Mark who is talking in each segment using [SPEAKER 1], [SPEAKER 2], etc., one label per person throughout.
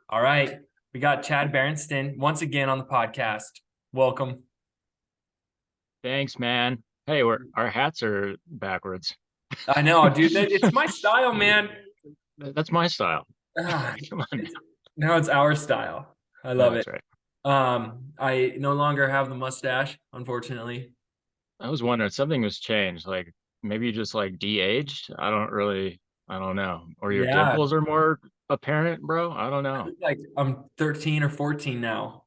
[SPEAKER 1] All right. We got Chad Barentsen once again on the podcast. Welcome.
[SPEAKER 2] Thanks, man. Hey, our hats are backwards.
[SPEAKER 1] I know, dude. It's my style, man.
[SPEAKER 2] That's my style.
[SPEAKER 1] Ah,
[SPEAKER 2] Come on now.
[SPEAKER 1] it's now it's our style. I love it.
[SPEAKER 2] That's right.
[SPEAKER 1] I no longer have the mustache, unfortunately.
[SPEAKER 2] I was wondering something was changed. Like maybe you just like de-aged. I don't know. Or your
[SPEAKER 1] Yeah,
[SPEAKER 2] dimples are more apparent, bro. I don't
[SPEAKER 1] I
[SPEAKER 2] know.
[SPEAKER 1] look like I'm 13 or 14 now.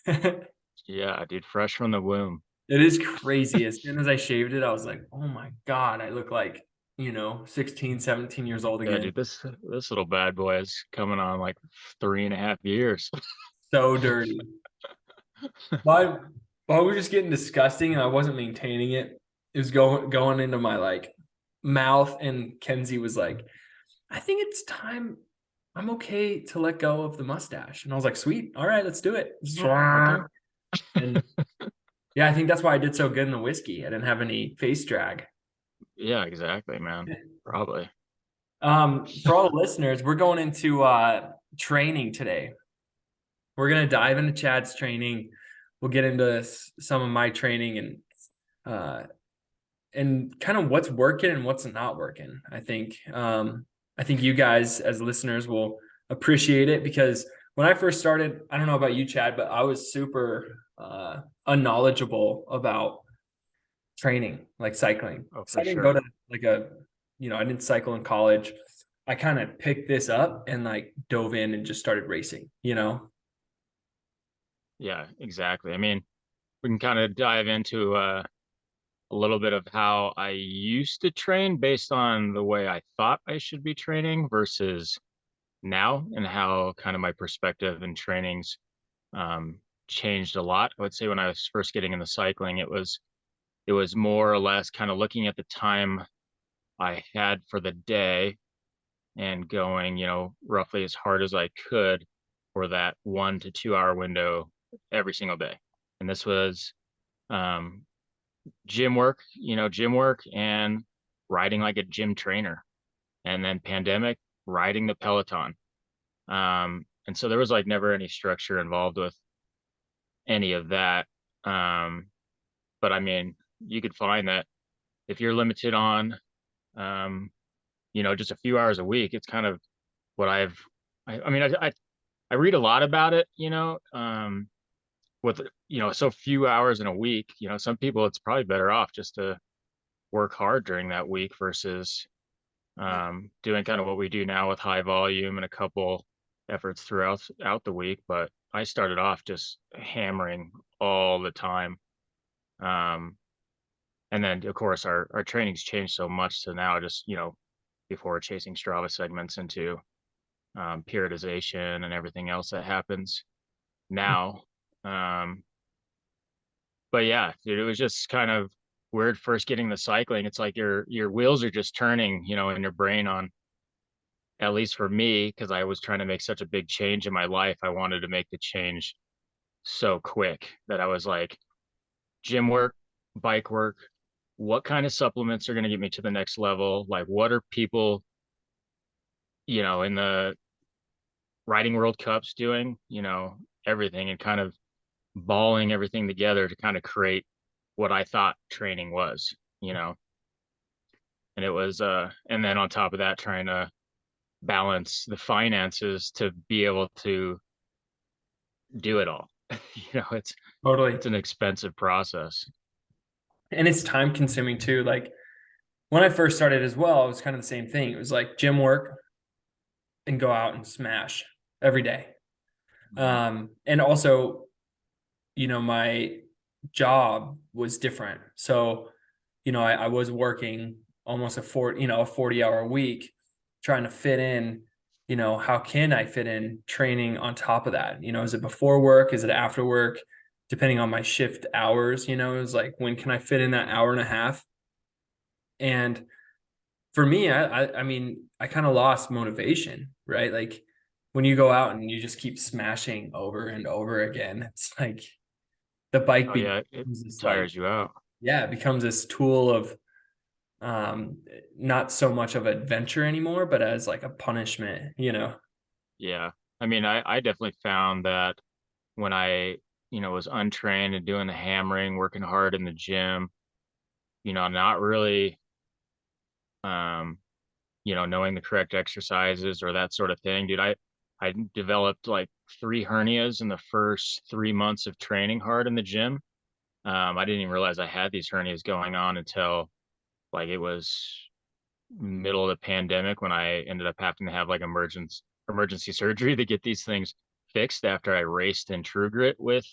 [SPEAKER 1] It
[SPEAKER 2] Yeah, dude, fresh from the womb.
[SPEAKER 1] is crazy. As soon as I shaved it, I was like, oh my God, I look like, 16, 17 years old
[SPEAKER 2] Yeah,
[SPEAKER 1] again.
[SPEAKER 2] dude, this little bad boy is coming on like 3.5 years.
[SPEAKER 1] So dirty. My mine was just getting disgusting and I wasn't maintaining it. It was going into my like mouth, and Kenzie was like, I think it's time. I'm okay to let go of the mustache. And I was like, sweet, all right, let's do it.
[SPEAKER 2] Okay.
[SPEAKER 1] And yeah, I think that's why I did so good in the whiskey. I didn't have any face drag.
[SPEAKER 2] Yeah, exactly, man. Probably.
[SPEAKER 1] For all the listeners, we're going into training today. We're gonna dive into Chad's training. We'll get into some of my training uh, and kind of what's working and what's not working. I think you guys as listeners will appreciate it because when I first started, I don't know about you, Chad, but I was super unknowledgeable about training, like cycling.
[SPEAKER 2] Oh,
[SPEAKER 1] So
[SPEAKER 2] for
[SPEAKER 1] I didn't go
[SPEAKER 2] sure.
[SPEAKER 1] to like I didn't cycle in college. I kind of picked this up and like dove in and just started racing.
[SPEAKER 2] Yeah, exactly. I mean, we can kind of dive into a little bit of how I used to train based on the way I thought I should be training versus now, and how kind of my perspective and trainings um, changed a lot. I would say when I was first getting into cycling, it was more or less kind of looking at the time I had for the day and going, roughly as hard as I could for that 1 to 2 hour window every single day. And this was um, gym work and riding like a gym trainer. And then pandemic, riding the Peloton. And so there was like never any structure involved with any of that. Um, but I mean, you could find that if you're limited on, um, just a few hours a week, it's kind of what I mean, I read a lot about it, with, so few hours in a week, some people, it's probably better off just to work hard during that week versus doing kind of what we do now with high volume and a couple efforts throughout out the week. But I started off just hammering all the time. Um, and then of course our training's changed so much to now just, before chasing Strava segments into periodization and everything else that happens now. Um, but yeah, dude, it was just kind of weird first getting the cycling. It's like your wheels are just turning, in your brain on, at least for me, because I was trying to make such a big change in my life. I wanted to make the change so quick that I was like, gym work, bike work, what kind of supplements are going to get me to the next level? Like, what are people, in the riding World Cups doing, everything, and kind of balling everything together to kind of create what I thought training was, and it was, and then on top of that, trying to balance the finances to be able to do it all. It's
[SPEAKER 1] Totally.
[SPEAKER 2] it's an expensive process.
[SPEAKER 1] And it's time consuming too. Like when I first started as well, it was kind of the same thing. It was like gym work and go out and smash every day.
[SPEAKER 2] Mhm.
[SPEAKER 1] And also, my job was different. So, I was working almost a 40-hour week trying to fit in, how can I fit in training on top of that? Is it before work? Is it after work? Depending on my shift hours, is like, when can I fit in that hour and a half? And for me, I mean, I kind of lost motivation, right? Like when you go out and you just keep smashing over and over again, it's like the bike
[SPEAKER 2] Oh yeah, it
[SPEAKER 1] becomes this like,
[SPEAKER 2] tires you out.
[SPEAKER 1] yeah, it becomes this tool of um not so much of adventure anymore, but as like a punishment.
[SPEAKER 2] Yeah. I mean, I definitely found that when I, was untrained and doing the hammering, working hard in the gym, not really, um, knowing the correct exercises or that sort of thing, dude, I developed like 3 hernias in the first 3 months of training hard in the gym. I didn't even realize I had these hernias going on until like it was middle of the pandemic when I ended up having to have like emergency surgery to get these things fixed after I raced in True Grit with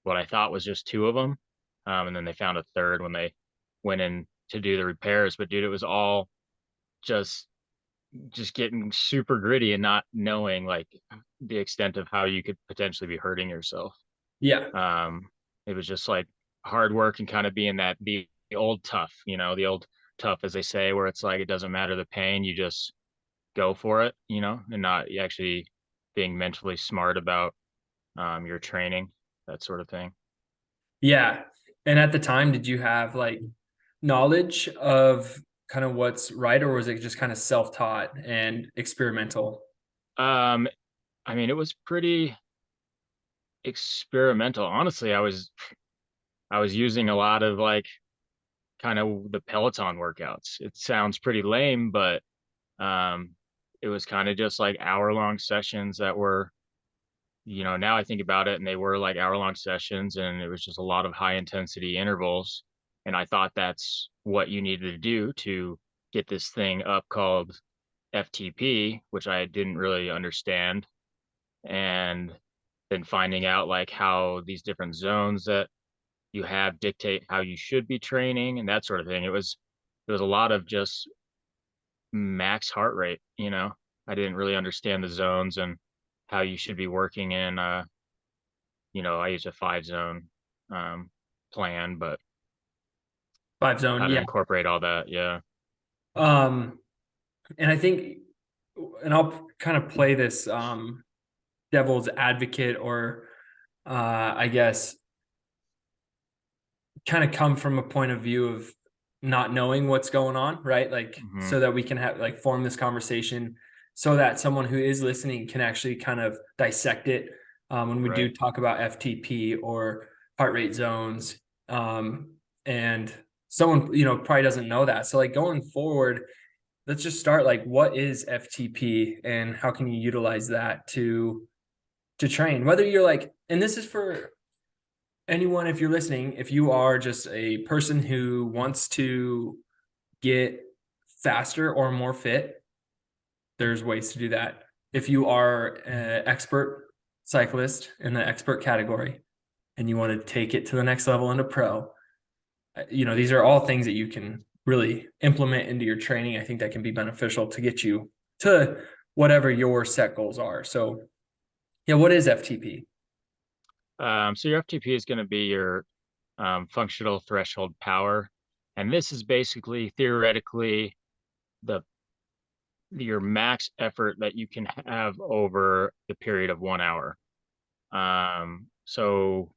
[SPEAKER 2] what I thought was just two of them. And then they found a third when they went in to do the repairs. But dude, it was all just getting super gritty and not knowing like the extent of how you could potentially be hurting yourself.
[SPEAKER 1] Yeah.
[SPEAKER 2] Um, it was just like hard work and kind of being the old tough, the old tough, as they say, where it's like it doesn't matter the pain, you just go for it, and not actually being mentally smart about your training, that sort of thing.
[SPEAKER 1] Yeah. And at the time, did you have like knowledge of kind of what's right, or was it just kind of self-taught and experimental?
[SPEAKER 2] Um, I mean, it was pretty experimental. Honestly, I was using a lot of like kind of the Peloton workouts. It sounds pretty lame, but um, it was kind of just like hour-long sessions that were, now I think about it, and they were like hour-long sessions, and it was just a lot of high intensity intervals. And I thought that's what you needed to do to get this thing up called FTP, which I didn't really understand. And then finding out like how these different zones that you have dictate how you should be training and that sort of thing. It was a lot of just max heart rate, I didn't really understand the zones and how you should be working in I use a 5 zone um plan, but
[SPEAKER 1] Five zone,
[SPEAKER 2] how to
[SPEAKER 1] yeah.
[SPEAKER 2] incorporate all that. Yeah.
[SPEAKER 1] Um, and I think, and I'll kind of play this devil's advocate, or I guess kind of come from a point of view of not knowing what's going on, right? Like,
[SPEAKER 2] Hmm.
[SPEAKER 1] so that we can have like form this conversation so that someone who is listening can actually kind of dissect it when we do
[SPEAKER 2] Right.
[SPEAKER 1] talk about FTP or heart rate zones. And someone, probably doesn't know that. So, like, going forward, let's just start like, what is FTP and how can you utilize that to train? Whether you're like, and this is for anyone, if you're listening, if you are just a person who wants to get faster or more fit, there's ways to do that. If you are an expert cyclist in the expert category and you want to take it to the next level into pro, these are all things that you can really implement into your training. I think that can be beneficial to get you to whatever your set goals are. So, yeah, what is FTP?
[SPEAKER 2] So your FTP is going to be your functional threshold power, and this is basically theoretically the your max effort that you can have over the period of 1 hour. So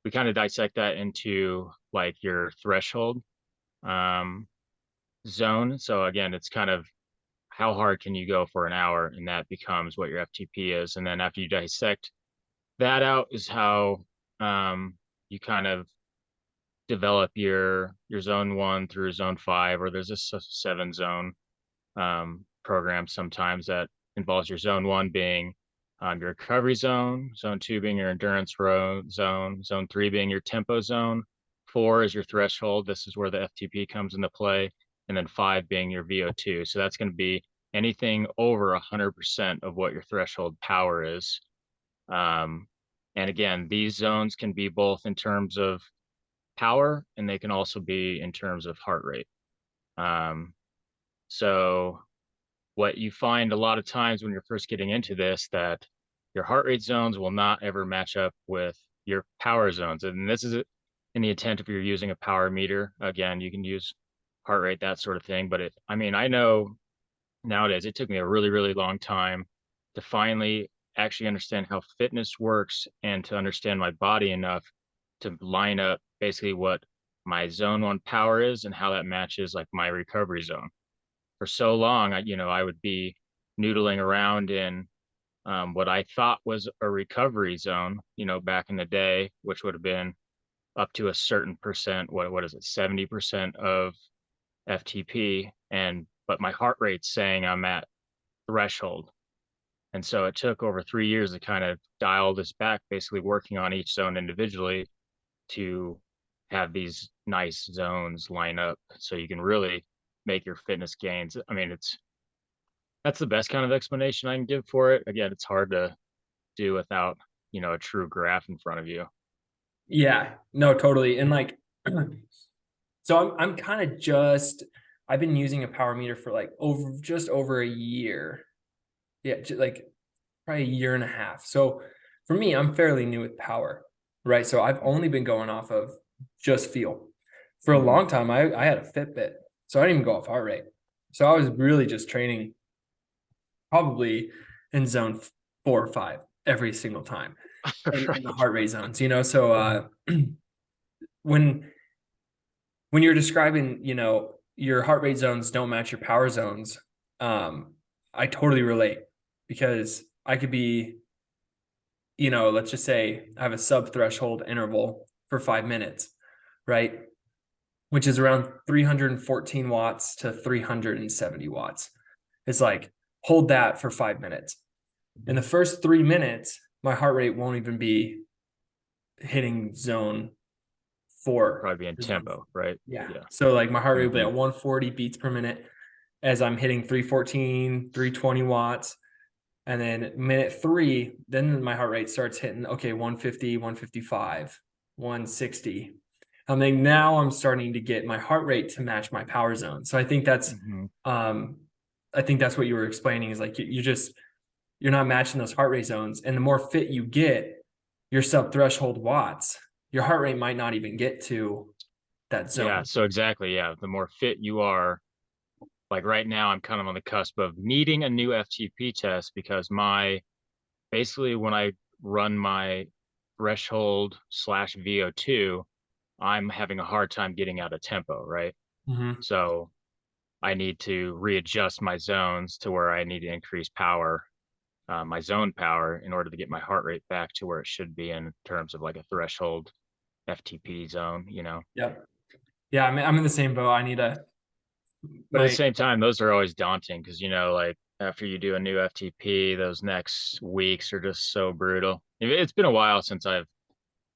[SPEAKER 2] we kind of dissect that into like your threshold um, zone. So again, it's kind of how hard can you go for an hour, and that becomes what your FTP is. And then after you dissect that out, is how you kind of develop your zone 1 through zone 5, or there's a 7 zone program sometimes that involves your zone 1 being your recovery zone 2 being your endurance zone 3 being your tempo zone, 4 is your threshold. This is where the FTP comes into play, and then 5 being your VO2. So that's going to be anything over 100% of what your threshold power is. Um, and again, these zones can be both in terms of power and they can also be in terms of heart rate. Um, so what you find a lot of times when you're first getting into this, that your heart rate zones will not ever match up with your power zones. And this is in the intent if you're using a power meter. Again, you can use heart rate, that sort of thing. But I know nowadays it took me a really, really long time to finally actually understand how fitness works and to understand my body enough to line up basically what my zone 1 power is and how that matches like my recovery zone. For so long, I would be noodling around in what I thought was a recovery zone, back in the day, which would have been up to a certain percent. What is it, 70% of FTP, but my heart rate's saying I'm at threshold. And so it took over 3 years to kind of dial this back, basically working on each zone individually to have these nice zones line up so you can really make your fitness gains. I mean, that's the best kind of explanation I can give for it. Again, it's hard to do without, a true graph in front of you.
[SPEAKER 1] Yeah, no, totally. And like, so I'm kind of I've been using a power meter for like just over a year. Yeah, like probably a year and a half. So for me, I'm fairly new with power, right? So I've only been going off of just feel. For a
[SPEAKER 2] Mm-hmm.
[SPEAKER 1] long time, I had a Fitbit, so I didn't even go off heart rate. So I was really just training probably in zone 4 or 5 every single time in the
[SPEAKER 2] Right.
[SPEAKER 1] heart rate zones, So when you're describing, your heart rate zones don't match your power zones, I totally relate because I could be, let's just say I have a sub threshold interval for 5 minutes, right? Which is around 314 watts to 370 watts. It's like, hold that for 5 minutes. In the first 3 minutes, my heart rate won't even be hitting zone 4.
[SPEAKER 2] Probably be in tempo, right?
[SPEAKER 1] Yeah.
[SPEAKER 2] Yeah.
[SPEAKER 1] So like my heart rate will be
[SPEAKER 2] Mm-hmm.
[SPEAKER 1] at 140 beats per minute as I'm hitting 314, 320 watts. And then minute 3, then my heart rate starts hitting, okay, 150, 155, 160. Now I'm starting to get my heart rate to match my power zone. So
[SPEAKER 2] Mm-hmm.
[SPEAKER 1] I think that's what you were explaining is like, you're not matching those heart rate zones. And the more fit you get, your sub threshold watts, your heart rate might not even get to that
[SPEAKER 2] Yeah.
[SPEAKER 1] zone.
[SPEAKER 2] So exactly. Yeah. The more fit you are, like right now, I'm kind of on the cusp of needing a new FTP test because basically when I run my threshold / VO2, I'm having a hard time getting out of tempo, right?
[SPEAKER 1] Mm-hmm.
[SPEAKER 2] So I need to readjust my zones to where I need to increase power, my zone power, in order to get my heart rate back to where it should be in terms of like a threshold FTP zone.
[SPEAKER 1] Yeah. Yeah. I'm in the same boat. I need
[SPEAKER 2] But at the
[SPEAKER 1] my,
[SPEAKER 2] same time, those are always daunting because, like after you do a new FTP, those next weeks are just so brutal. It's been a while since I've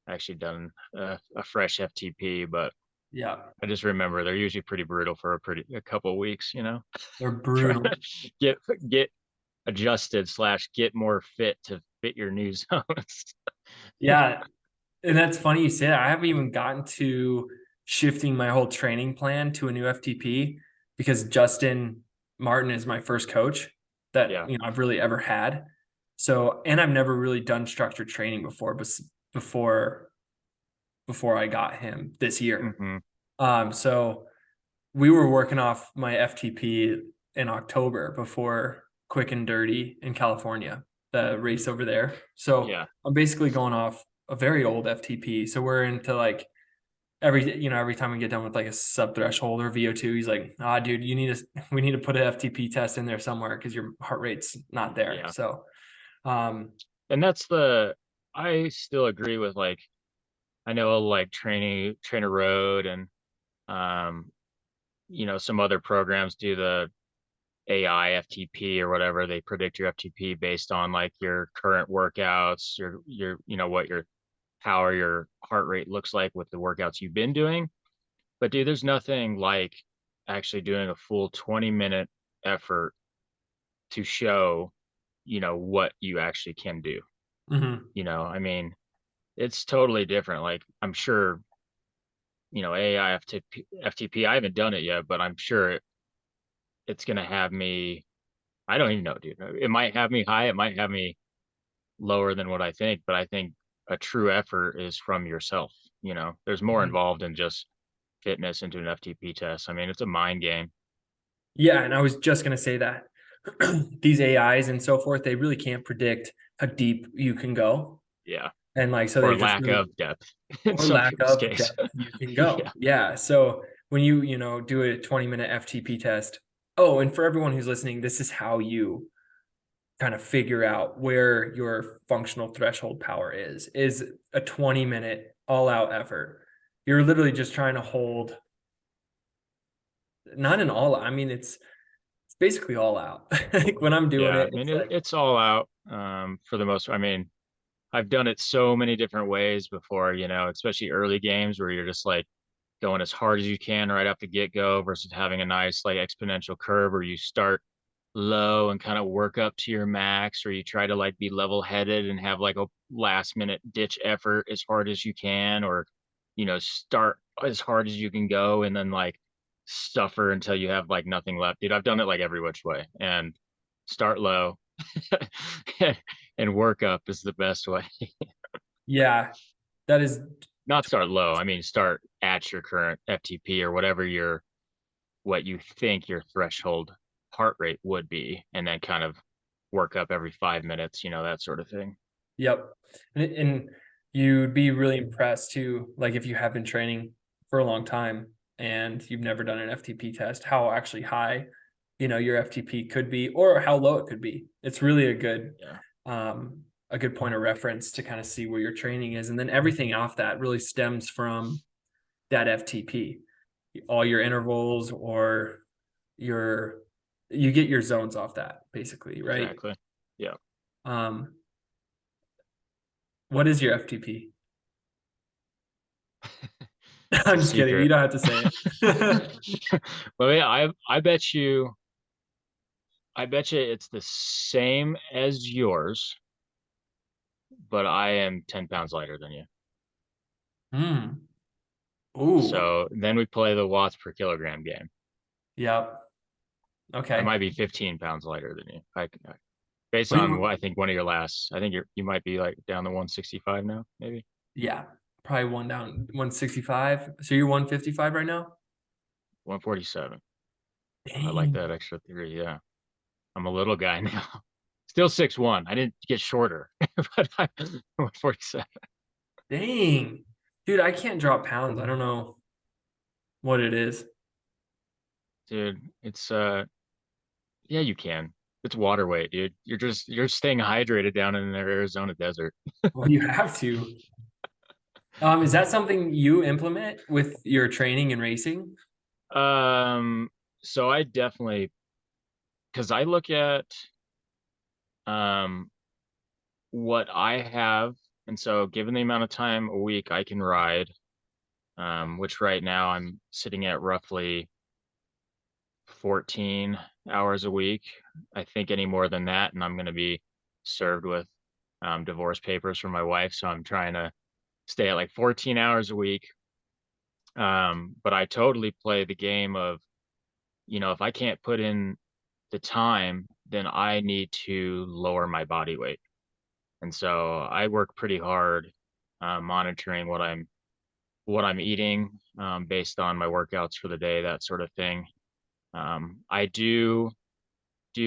[SPEAKER 2] actually done a fresh FTP, but
[SPEAKER 1] yeah,
[SPEAKER 2] I just remember they're usually pretty brutal for a couple of weeks.
[SPEAKER 1] they're
[SPEAKER 2] Trying to
[SPEAKER 1] brutal.
[SPEAKER 2] get adjusted / get more fit to fit your new zones.
[SPEAKER 1] Yeah. And that's funny you say that. I haven't even gotten to shifting my whole training plan to a new FTP because Justin Martin is my first coach that
[SPEAKER 2] Yeah.
[SPEAKER 1] I've really ever had. So, and I've never really done structured training before before I got him this year.
[SPEAKER 2] Hmm.
[SPEAKER 1] So we were working off my FTP in October before Quick and Dirty in California, the race over there. So
[SPEAKER 2] Yeah.
[SPEAKER 1] I'm basically going off a very old FTP. So we're into like every time we get done with like a sub threshold or VO2, he's like, dude, we need to put an FTP test in there somewhere because your heart rate's not there.
[SPEAKER 2] Yeah.
[SPEAKER 1] So, um,
[SPEAKER 2] And I still agree with like, I know like Trainer Road and, um, some other programs do the AI FTP or whatever. They predict your FTP based on like your current workouts, what your power, your heart rate looks like with the workouts you've been doing. But dude, there's nothing like actually doing a full 20-minute effort to show, what you actually can do.
[SPEAKER 1] mhm.
[SPEAKER 2] I mean, it's totally different. Like I'm sure, AI FTP, I haven't done it yet, but I'm sure it's gonna have me. I don't even know, dude. It might have me high, it might have me lower than what I think, but I think a true effort is from yourself. There's more
[SPEAKER 1] Mhm.
[SPEAKER 2] involved in just fitness into an FTP test. I mean, it's a mind game.
[SPEAKER 1] Yeah, and I was just gonna say that these AIs and so forth, they really can't predict how deep you can go.
[SPEAKER 2] Yeah.
[SPEAKER 1] And like, so
[SPEAKER 2] Or
[SPEAKER 1] they're just
[SPEAKER 2] lack
[SPEAKER 1] really,
[SPEAKER 2] of depth in
[SPEAKER 1] or
[SPEAKER 2] some
[SPEAKER 1] lack
[SPEAKER 2] people's
[SPEAKER 1] of
[SPEAKER 2] case.
[SPEAKER 1] depth you can go.
[SPEAKER 2] Yeah.
[SPEAKER 1] Yeah. So when do a 20-minute FTP test. Oh, and for everyone who's listening, this is how you kind of figure out where your functional threshold power is a 20-minute all out effort. You're literally just trying to hold, not an all, I mean, it's basically all out. Like when I'm doing
[SPEAKER 2] Yeah,
[SPEAKER 1] it,
[SPEAKER 2] I mean
[SPEAKER 1] it's like,
[SPEAKER 2] it's all out for the most. I mean, I've done it so many different ways before, especially early games where you're just like going as hard as you can right off the get-go versus having a nice like exponential curve where you start low and kind of work up to your max, or you try to like be level-headed and have like a last minute ditch effort as hard as you can, or start as hard as you can go and then like suffer until you have like nothing left. Dude, I've done it like every which way, and start low and work up is the best way.
[SPEAKER 1] yeah, that is,
[SPEAKER 2] Not start low, I mean start at your current FTP or whatever what you think your threshold heart rate would be, and then kind of work up every 5 minutes, that sort of thing.
[SPEAKER 1] yep. And you'd be really impressed too, like if you have been training for a long time and you've never done an FTP test, how actually high, your FTP could be or how low it could be. It's really
[SPEAKER 2] Yeah,
[SPEAKER 1] a good point of reference to kind of see where your training is. And then everything off that really stems from that FTP, all your intervals or your, you get your zones off that basically, right?
[SPEAKER 2] exactly. Yeah.
[SPEAKER 1] Um, what is your FTP?
[SPEAKER 2] It's a
[SPEAKER 1] I'm just kidding. You
[SPEAKER 2] secret.
[SPEAKER 1] don't have to say it.
[SPEAKER 2] Well, yeah, I bet you it's the same as yours, but I am 10 pounds lighter than you.
[SPEAKER 1] Hmm. Ooh.
[SPEAKER 2] So then we play the watts per kilogram game.
[SPEAKER 1] Yep.
[SPEAKER 2] I
[SPEAKER 1] Okay.
[SPEAKER 2] might be 15 pounds lighter than you. Based
[SPEAKER 1] What do
[SPEAKER 2] on what
[SPEAKER 1] you,
[SPEAKER 2] I think one of your last, I think you might be like down to 165 now, maybe
[SPEAKER 1] yeah, probably one down 165. So you're 155 right now?
[SPEAKER 2] 147. I like
[SPEAKER 1] Dang.
[SPEAKER 2] that extra 3. Yeah. I'm a little guy now. Still 6'1". I didn't get shorter, but I'm 147.
[SPEAKER 1] Dang. Dude, I can't drop pounds. I don't know what it is.
[SPEAKER 2] Dude, it's yeah, you can. It's water weight, dude. You're staying hydrated down in the Arizona desert.
[SPEAKER 1] Well, you have to. Is that something you implement with your training and racing?
[SPEAKER 2] Um, so I definitely, because I look at um what I have, and so given the amount of time a week I can ride, which right now I'm sitting at roughly 14 hours a week. I think any more than that, and I'm going to be served with divorce papers from my wife. So I'm trying to stay at like 14 hours a week. But I totally play the game of, if I can't put in the time, then I need to lower my body weight. And so I work pretty hard monitoring what I'm eating based on my workouts for the day, that sort of thing. I do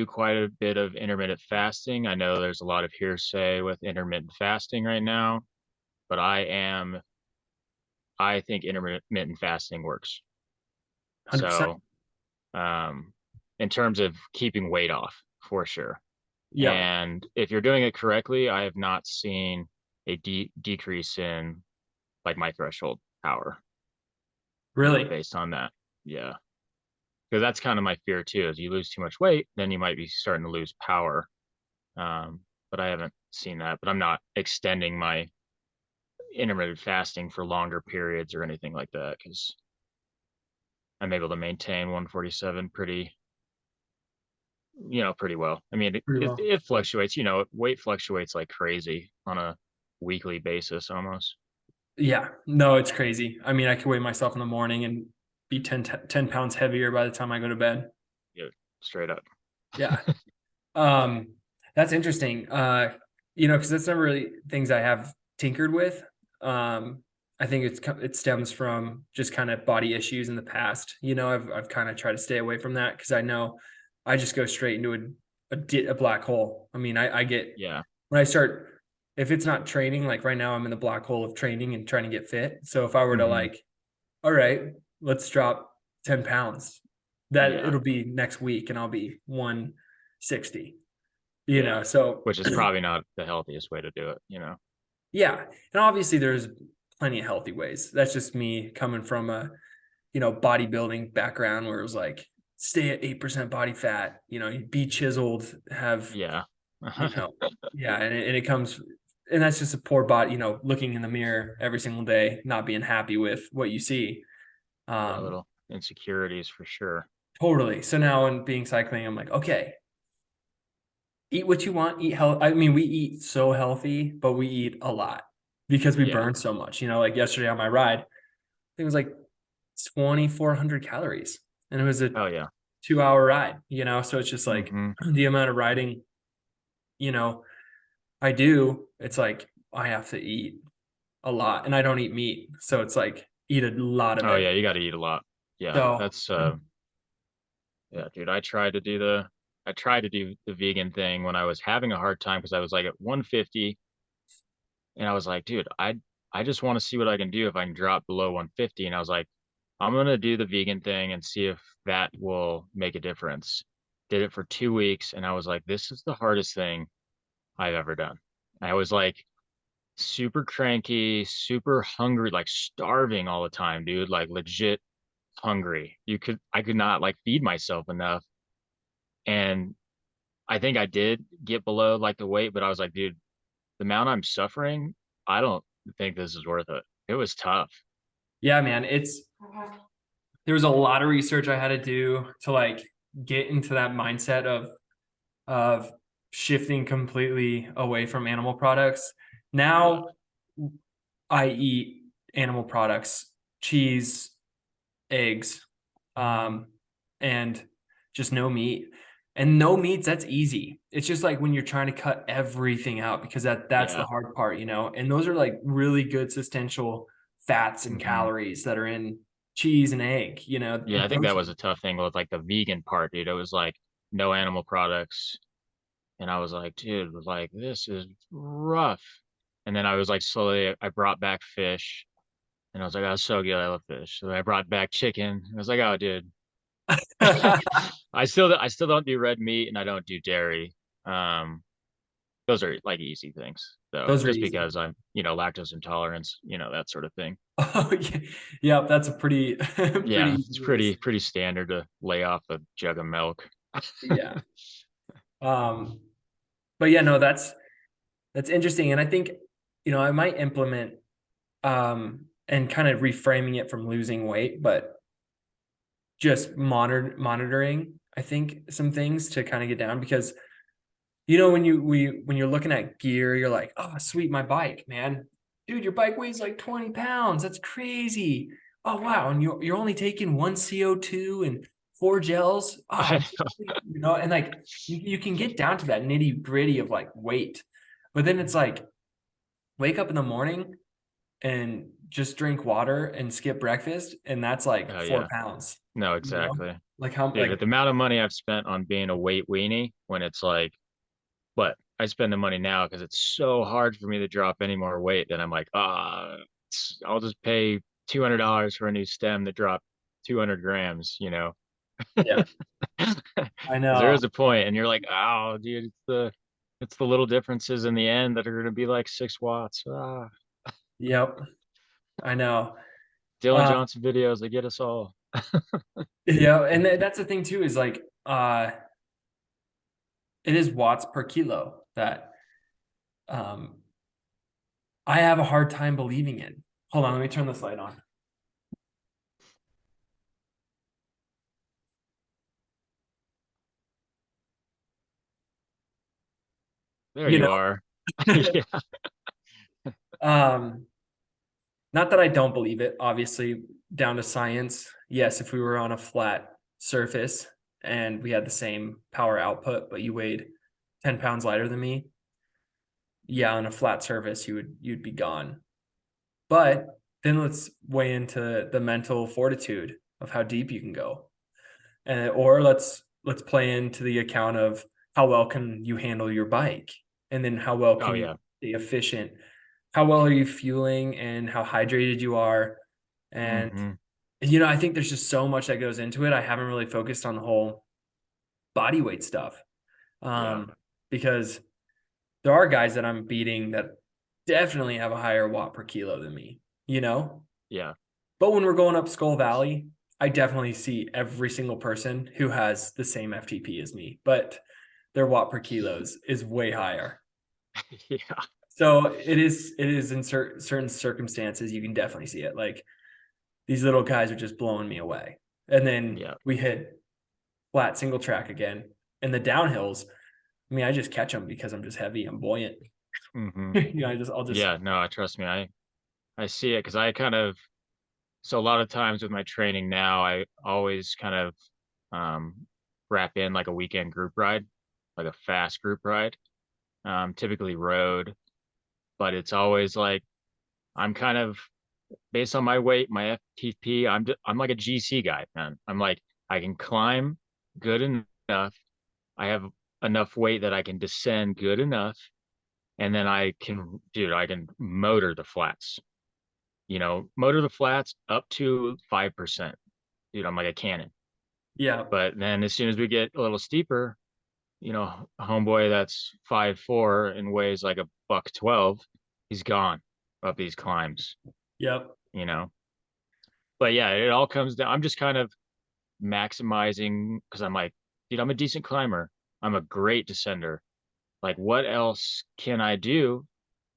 [SPEAKER 2] quite a bit of intermittent fasting. I know there's a lot of hearsay with intermittent fasting right now, but I think intermittent fasting works.
[SPEAKER 1] 100%.
[SPEAKER 2] So, um, in terms of keeping weight off, for sure.
[SPEAKER 1] Yep.
[SPEAKER 2] And if you're doing it correctly, I have not seen a decrease in like my threshold power,
[SPEAKER 1] Really?
[SPEAKER 2] based on that. Yeah. Because that's kind of my fear too, is you lose too much weight, then you might be starting to lose power. But I haven't seen that. But I'm not extending my intermittent fasting for longer periods or anything like that, because I'm able to maintain 147 pretty well. I mean,
[SPEAKER 1] Pretty
[SPEAKER 2] it,
[SPEAKER 1] well.
[SPEAKER 2] it fluctuates, weight fluctuates like crazy on a weekly basis almost.
[SPEAKER 1] Yeah. No, it's crazy. I mean, I could weigh myself in the morning and be 10 pounds heavier by the time I go to bed.
[SPEAKER 2] Yeah, straight up.
[SPEAKER 1] Yeah. Um, that's interesting. Because that's never really things I have tinkered with. Um, I think it stems from just kind of body issues in the past. I've kind of tried to stay away from that because I know I just go straight into a black hole. I mean, I get
[SPEAKER 2] Yeah.
[SPEAKER 1] when I start, if it's not training, like right now I'm in the black hole of training and trying to get fit. So if I were to
[SPEAKER 2] Hmm.
[SPEAKER 1] like, all right, let's drop 10 pounds, that
[SPEAKER 2] Yeah.
[SPEAKER 1] it'll be next week and I'll be 160.
[SPEAKER 2] Yeah.
[SPEAKER 1] So
[SPEAKER 2] Which is probably not the healthiest way to do it, you know?
[SPEAKER 1] yeah. And obviously there's plenty of healthy ways. That's just me coming from a, bodybuilding background where it was like stay at 8% body fat, be chiseled, have,
[SPEAKER 2] Yeah.
[SPEAKER 1] you know, yeah. And it comes, and that's just a poor body, looking in the mirror every single day, not being happy with what you see.
[SPEAKER 2] Yeah,
[SPEAKER 1] Um,
[SPEAKER 2] little insecurities for sure.
[SPEAKER 1] totally. So now in being cycling, I'm like, okay, eat what you want, eat health. I mean, we eat so healthy, but we eat a lot because we
[SPEAKER 2] Yeah.
[SPEAKER 1] burn so much. Like yesterday on my ride, it was like 2,400 calories, and it was a
[SPEAKER 2] Oh yeah.
[SPEAKER 1] 2 hour ride. So it's just like
[SPEAKER 2] Hmm.
[SPEAKER 1] the amount of riding, you know, I do. It's like I have to eat a lot, and I don't eat meat, so it's like eat a lot of
[SPEAKER 2] Oh
[SPEAKER 1] it.
[SPEAKER 2] yeah, you got to eat a lot. Yeah,
[SPEAKER 1] So
[SPEAKER 2] that's yeah, dude. I tried to do the vegan thing when I was having a hard time because I was like at 150, and I was like, dude, I just want to see what I can do if I can drop below 150, and I was like, I'm gonna do the vegan thing and see if that will make a difference. Did it for 2 weeks, and I was like, this is the hardest thing I've ever done. I was like super cranky, super hungry, like starving all the time, dude, like legit hungry. I could not like feed myself enough. And I think I did get below like the weight, but I was like, dude, the amount I'm suffering, I don't think this is worth it. It was tough.
[SPEAKER 1] yeah, man, there was a lot of research I had to do to like get into that mindset of shifting completely away from animal products.
[SPEAKER 2] Yeah.
[SPEAKER 1] Now I eat animal products, cheese, eggs, and just no meat. And no meats, that's easy. It's just like when you're trying to cut everything out because that's the
[SPEAKER 2] Yeah.
[SPEAKER 1] hard part. And those are like really good substantial fats and
[SPEAKER 2] Hmm.
[SPEAKER 1] calories that are in cheese and egg,
[SPEAKER 2] Yeah,
[SPEAKER 1] and
[SPEAKER 2] I think that was a
[SPEAKER 1] protein.
[SPEAKER 2] tough thing with like the vegan part, dude. It was like no animal products. And I was like, dude, like this is rough. And then I was like slowly I brought back fish and I was like, oh, so good. I love fish. So I brought back chicken. I was like, oh, dude. I still don't do red meat and I don't do dairy. Um, those are like easy things though,
[SPEAKER 1] Those are
[SPEAKER 2] just
[SPEAKER 1] easy.
[SPEAKER 2] because I'm, lactose intolerance, that sort of thing.
[SPEAKER 1] Oh yeah, yeah, that's a pretty pretty
[SPEAKER 2] Yeah,
[SPEAKER 1] easy
[SPEAKER 2] it's
[SPEAKER 1] way to say.
[SPEAKER 2] pretty standard to lay off a jug of milk.
[SPEAKER 1] Yeah. Um, but yeah, no, that's interesting. And I think, I might implement and kind of reframing it from losing weight, but just monitoring, I think, some things to kind of get down because when you're looking at gear, you're like, oh sweet, my bike, man. Dude, your bike weighs like 20 pounds. That's crazy. Oh wow. And you're only taking one CO2 and four gels.
[SPEAKER 2] I
[SPEAKER 1] Oh, and like you can get down to that nitty gritty of like weight. But then it's like wake up in the morning and just drink water and skip breakfast, and that's like
[SPEAKER 2] oh
[SPEAKER 1] four
[SPEAKER 2] yeah,
[SPEAKER 1] pounds.
[SPEAKER 2] no,
[SPEAKER 1] You know,
[SPEAKER 2] exactly.
[SPEAKER 1] like how
[SPEAKER 2] Dude, with
[SPEAKER 1] like
[SPEAKER 2] the amount of money I've spent on being a weight weenie, when it's like, but I spend the money now because it's so hard for me to drop any more weight that I'm like, I'll just pay $200 for a new stem that drop 200 grams,
[SPEAKER 1] yeah, I
[SPEAKER 2] Because there is
[SPEAKER 1] know.
[SPEAKER 2] a point, and you're like, oh, dude, it's the little differences in the end that are gonna be like 6 watts.
[SPEAKER 1] Yep, I know.
[SPEAKER 2] Dylan
[SPEAKER 1] Uh,
[SPEAKER 2] Johnson videos, they get us all.
[SPEAKER 1] yeah, and that's the thing too is like it is watts per kilo that um I have a hard time believing in. Hold on, let me turn this light on.
[SPEAKER 2] There
[SPEAKER 1] You
[SPEAKER 2] you are.
[SPEAKER 1] know,
[SPEAKER 2] Yeah.
[SPEAKER 1] um, not that I don't believe it. Obviously, down to science. Yes, if we were on a flat surface and we had the same power output, but you weighed 10 pounds lighter than me, yeah, on a flat surface, you'd be gone. But then let's weigh into the mental fortitude of how deep you can go. And or let's play into the account of how well can you handle your bike, and then how well
[SPEAKER 2] Oh
[SPEAKER 1] can you
[SPEAKER 2] yeah.
[SPEAKER 1] stay efficient, how well are you fueling, and how hydrated you are. And
[SPEAKER 2] Hmm.
[SPEAKER 1] I think there's just so much that goes into it. I haven't really focused on the whole body weight stuff.
[SPEAKER 2] Yeah.
[SPEAKER 1] um because there are guys that I'm beating that definitely have a higher watt per kilo than me, you know?
[SPEAKER 2] Yeah.
[SPEAKER 1] But when we're going up Skull Valley, I definitely see every single person who has the same FTP as me, but their watt per kilos is way higher.
[SPEAKER 2] Yeah.
[SPEAKER 1] So it is in certain circumstances you can definitely see it. Like these little guys are just blowing me away. And then
[SPEAKER 2] Yeah.
[SPEAKER 1] we hit flat single track again. And the downhills, I mean, I just catch them because I'm just heavy, I'm buoyant.
[SPEAKER 2] Hmm.
[SPEAKER 1] I'll just
[SPEAKER 2] Yeah. No, trust me. I see it because I kind of, so a lot of times with my training now, I always kind of wrap in like a weekend group ride, like a fast group ride, typically road, but it's always like I'm kind of based on my weight, my FTP. I'm like a GC guy, man. I'm like I can climb good enough. I have enough weight that I can descend good enough, and then I can motor the flats. Motor the flats up to 5%. Dude, I'm like a cannon.
[SPEAKER 1] yeah,
[SPEAKER 2] But then as soon as we get a little steeper, homeboy that's 5'4" and weighs like a buck 12, he's gone up these climbs,
[SPEAKER 1] yep,
[SPEAKER 2] you know. But yeah, it all comes down. I'm just kind of maximizing because I'm like, dude, I'm a decent climber. I'm a great descender. Like, what else can I do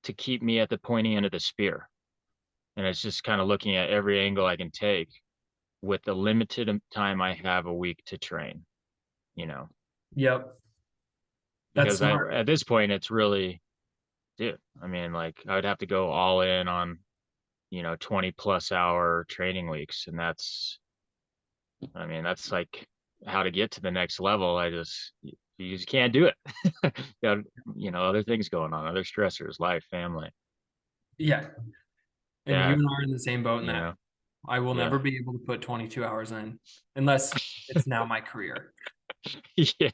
[SPEAKER 2] to keep me at the pointy end of the spear? And it's just kind of looking at every angle I can take with the limited time I have a week to train, you know,
[SPEAKER 1] yep. That's
[SPEAKER 2] because
[SPEAKER 1] smart.
[SPEAKER 2] at this point, it's really, dude, I mean, like, I would have to go all in on, 20+ hour training weeks. And I mean, that's like how to get to the next level. You just can't do it. Got, other things going on, other stressors, life, family.
[SPEAKER 1] Yeah. And you
[SPEAKER 2] Yeah,
[SPEAKER 1] and I are in the same boat in
[SPEAKER 2] you
[SPEAKER 1] that.
[SPEAKER 2] know,
[SPEAKER 1] I will
[SPEAKER 2] yeah.
[SPEAKER 1] never be able to put 22 hours in unless it's now my career.
[SPEAKER 2] Yeah.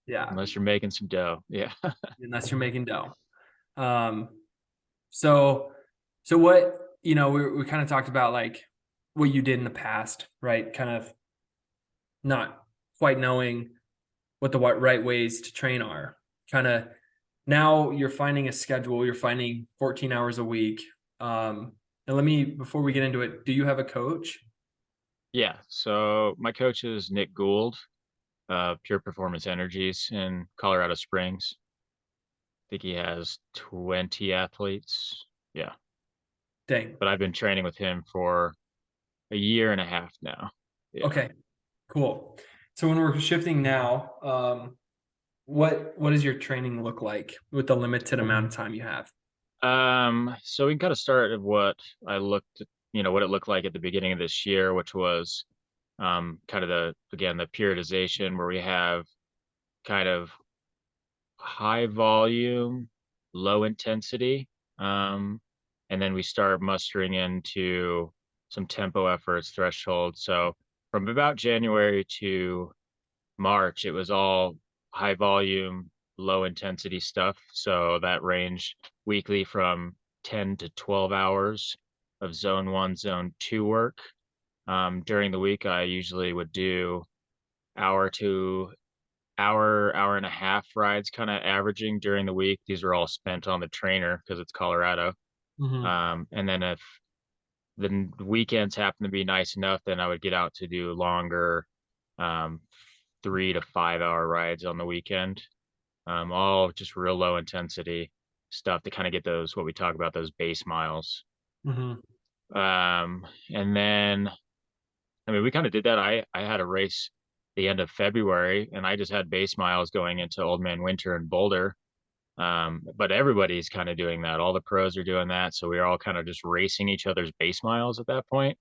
[SPEAKER 1] Yeah.
[SPEAKER 2] Unless you're making some dough. Yeah.
[SPEAKER 1] Unless you're making dough. Um, so so what, we kind of talked about like what you did in the past, right? Kind of not quite knowing what the right ways to train are. Kind of now you're finding a schedule, you're finding 14 hours a week. And before we get into it, do you have a coach?
[SPEAKER 2] Yeah. So my coach is Nick Gould, Pure Performance Energies in Colorado Springs. I think he has 20 athletes. Yeah.
[SPEAKER 1] Dang.
[SPEAKER 2] But I've been training with him for a year and a half now. Yeah.
[SPEAKER 1] Okay, cool. So when we're shifting now, what does your training look like with the limited amount of time you have?
[SPEAKER 2] So we can kind of start at what it looked like at the beginning of this year, which was kind of the periodization where we have kind of high volume, low intensity. Um, and then we start mustering into some tempo efforts threshold. So from about January to March, it was all high volume, low intensity stuff. So that ranged weekly from 10 to 12 hours of zone one, zone two work. During the week, I usually would do hour to hour and a half rides, kind of averaging during the week. These are all spent on the trainer because it's Colorado.
[SPEAKER 1] Hmm.
[SPEAKER 2] And then if the weekends happen to be nice enough, then I would get out to do longer, um, 3 to 5 hour rides on the weekend. All just real low intensity stuff to kind of get those, what we talk about, those base miles.
[SPEAKER 1] Hmm.
[SPEAKER 2] And then, I mean, we kind of did that. I had a race the end of February and I just had base miles going into Old Man Winter and Boulder. But everybody's kind of doing that. All the pros are doing that. So we are all kind of just racing each other's base miles at that point.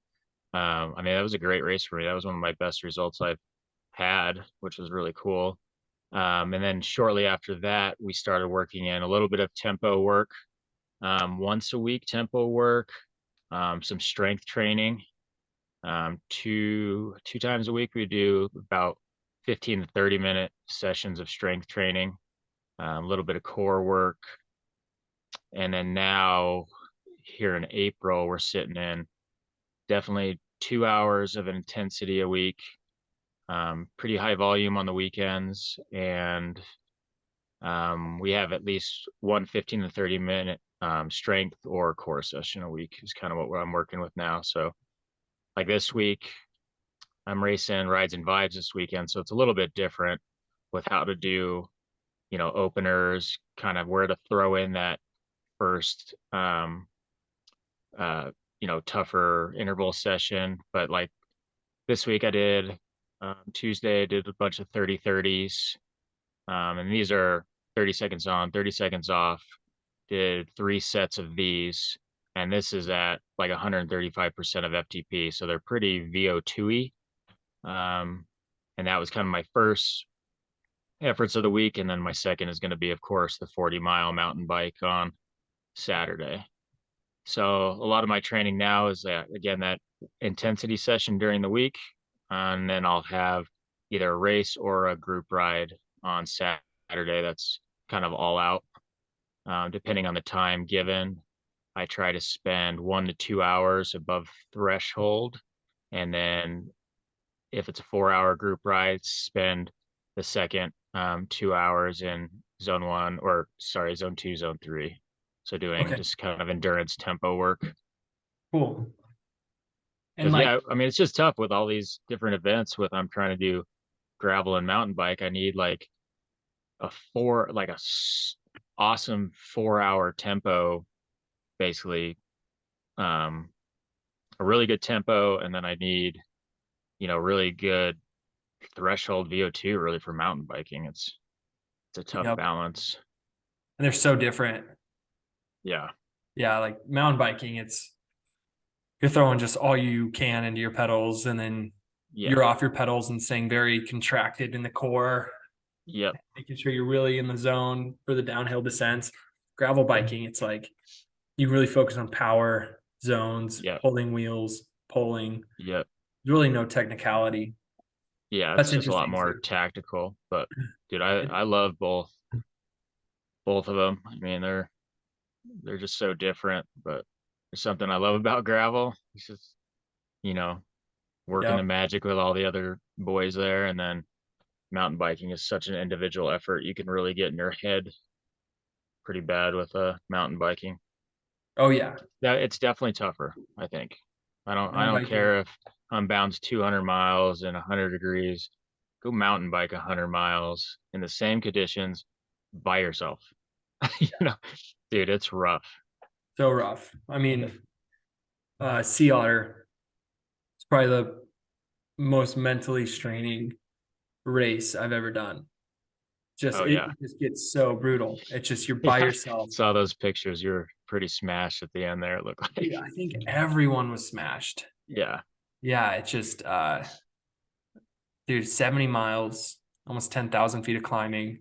[SPEAKER 2] I mean, that was a great race for me. That was one of my best results I've had, which was really cool. And then shortly after that, we started working in a little bit of tempo work, once a week tempo work, some strength training. Two times a week, we do about 15 to 30-minute sessions of strength training, a little bit of core work. And then now here in April, we're sitting in definitely 2 hours of intensity a week, pretty high volume on the weekends, and We have at least one 15 to 30 minute strength or core session a week is kind of what I'm working with now. So like this week, I'm racing rides and vibes this weekend. So it's a little bit different with how to do, openers, kind of where to throw in that first, uh, tougher interval session. But like this week I did, Tuesday, I did a bunch of 30-30s. And these are 30 seconds on, 30 seconds off. Did 3 sets of these. And this is at like 135% of FTP. So they're pretty VO2y. And that was kind of my first efforts of the week. And then my second is going to be, of course, the 40-mile mountain bike on Saturday. So a lot of my training now is that, again, that intensity session during the week. And then I'll have either a race or a group ride on Saturday. That's kind of all out, depending on the time given. I try to spend 1 to 2 hours above threshold. And then if it's a 4 hour group ride, spend the second 2 hours in zone one, or sorry, zone two, zone three. So doing
[SPEAKER 1] Okay,
[SPEAKER 2] just kind of endurance tempo work.
[SPEAKER 1] cool. And
[SPEAKER 2] Because
[SPEAKER 1] like,
[SPEAKER 2] yeah, I mean it's just tough with all these different events. With I'm trying to do gravel and mountain bike, I need like a four, like awesome 4 hour tempo, basically, um, a really good tempo, and then I need really good threshold VO2 really for mountain biking. It's a tough
[SPEAKER 1] yep,
[SPEAKER 2] balance.
[SPEAKER 1] and they're so different.
[SPEAKER 2] Yeah,
[SPEAKER 1] Yeah, like mountain biking, it's you're throwing just all you can into your pedals, and then
[SPEAKER 2] yeah,
[SPEAKER 1] you're off your pedals and staying very contracted in the core,
[SPEAKER 2] yep,
[SPEAKER 1] making sure you're really in the zone for the downhill descents. Gravel biking, it's like you really focus on power zones,
[SPEAKER 2] yep,
[SPEAKER 1] holding wheels, pulling.
[SPEAKER 2] yep.
[SPEAKER 1] There's really no technicality.
[SPEAKER 2] Yeah, it's
[SPEAKER 1] That's
[SPEAKER 2] just a lot
[SPEAKER 1] interesting
[SPEAKER 2] more
[SPEAKER 1] too.
[SPEAKER 2] tactical. But dude, I love both of them. I mean, they're just so different, but there's something I love about gravel. It's just, you know, working the
[SPEAKER 1] Yep.
[SPEAKER 2] magic with all the other boys there. And then mountain biking is such an individual effort. You can really get in your head pretty bad with mountain biking.
[SPEAKER 1] Oh yeah.
[SPEAKER 2] Yeah, it's definitely tougher, I think. I
[SPEAKER 1] Mountain
[SPEAKER 2] don't
[SPEAKER 1] biking.
[SPEAKER 2] care if I'm bound 200 miles in 100 degrees. Go mountain bike 100 miles in the same conditions by yourself. You know, dude, it's rough.
[SPEAKER 1] So rough. I mean, sea otter. It's probably the most mentally straining race I've ever done. Just
[SPEAKER 2] Oh
[SPEAKER 1] it
[SPEAKER 2] yeah.
[SPEAKER 1] just gets so brutal. It's just you're by
[SPEAKER 2] Yeah.
[SPEAKER 1] yourself.
[SPEAKER 2] Saw those pictures. You're pretty smashed at the end there, it looked like.
[SPEAKER 1] Dude, I think everyone was smashed.
[SPEAKER 2] Yeah.
[SPEAKER 1] Yeah, it's just dude, 70 miles, almost 10,000 feet of climbing.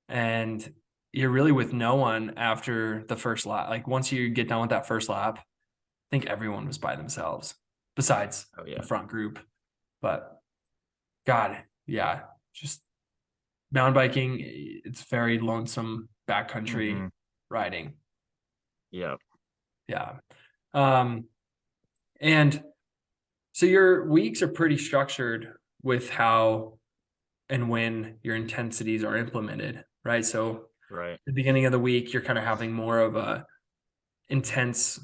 [SPEAKER 1] And you're really with no one after the first lap. Like once you get done with that first lap, I think everyone was by themselves, besides
[SPEAKER 2] Oh
[SPEAKER 1] the
[SPEAKER 2] yeah.
[SPEAKER 1] front group. But God, yeah, just mountain biking, it's very lonesome backcountry
[SPEAKER 2] Mm-hmm.
[SPEAKER 1] riding.
[SPEAKER 2] Yep.
[SPEAKER 1] Yeah. Um, and so your weeks are pretty structured with how and when your intensities are implemented, right? So
[SPEAKER 2] Right.
[SPEAKER 1] the beginning of the week, you're kind of having more of a intense,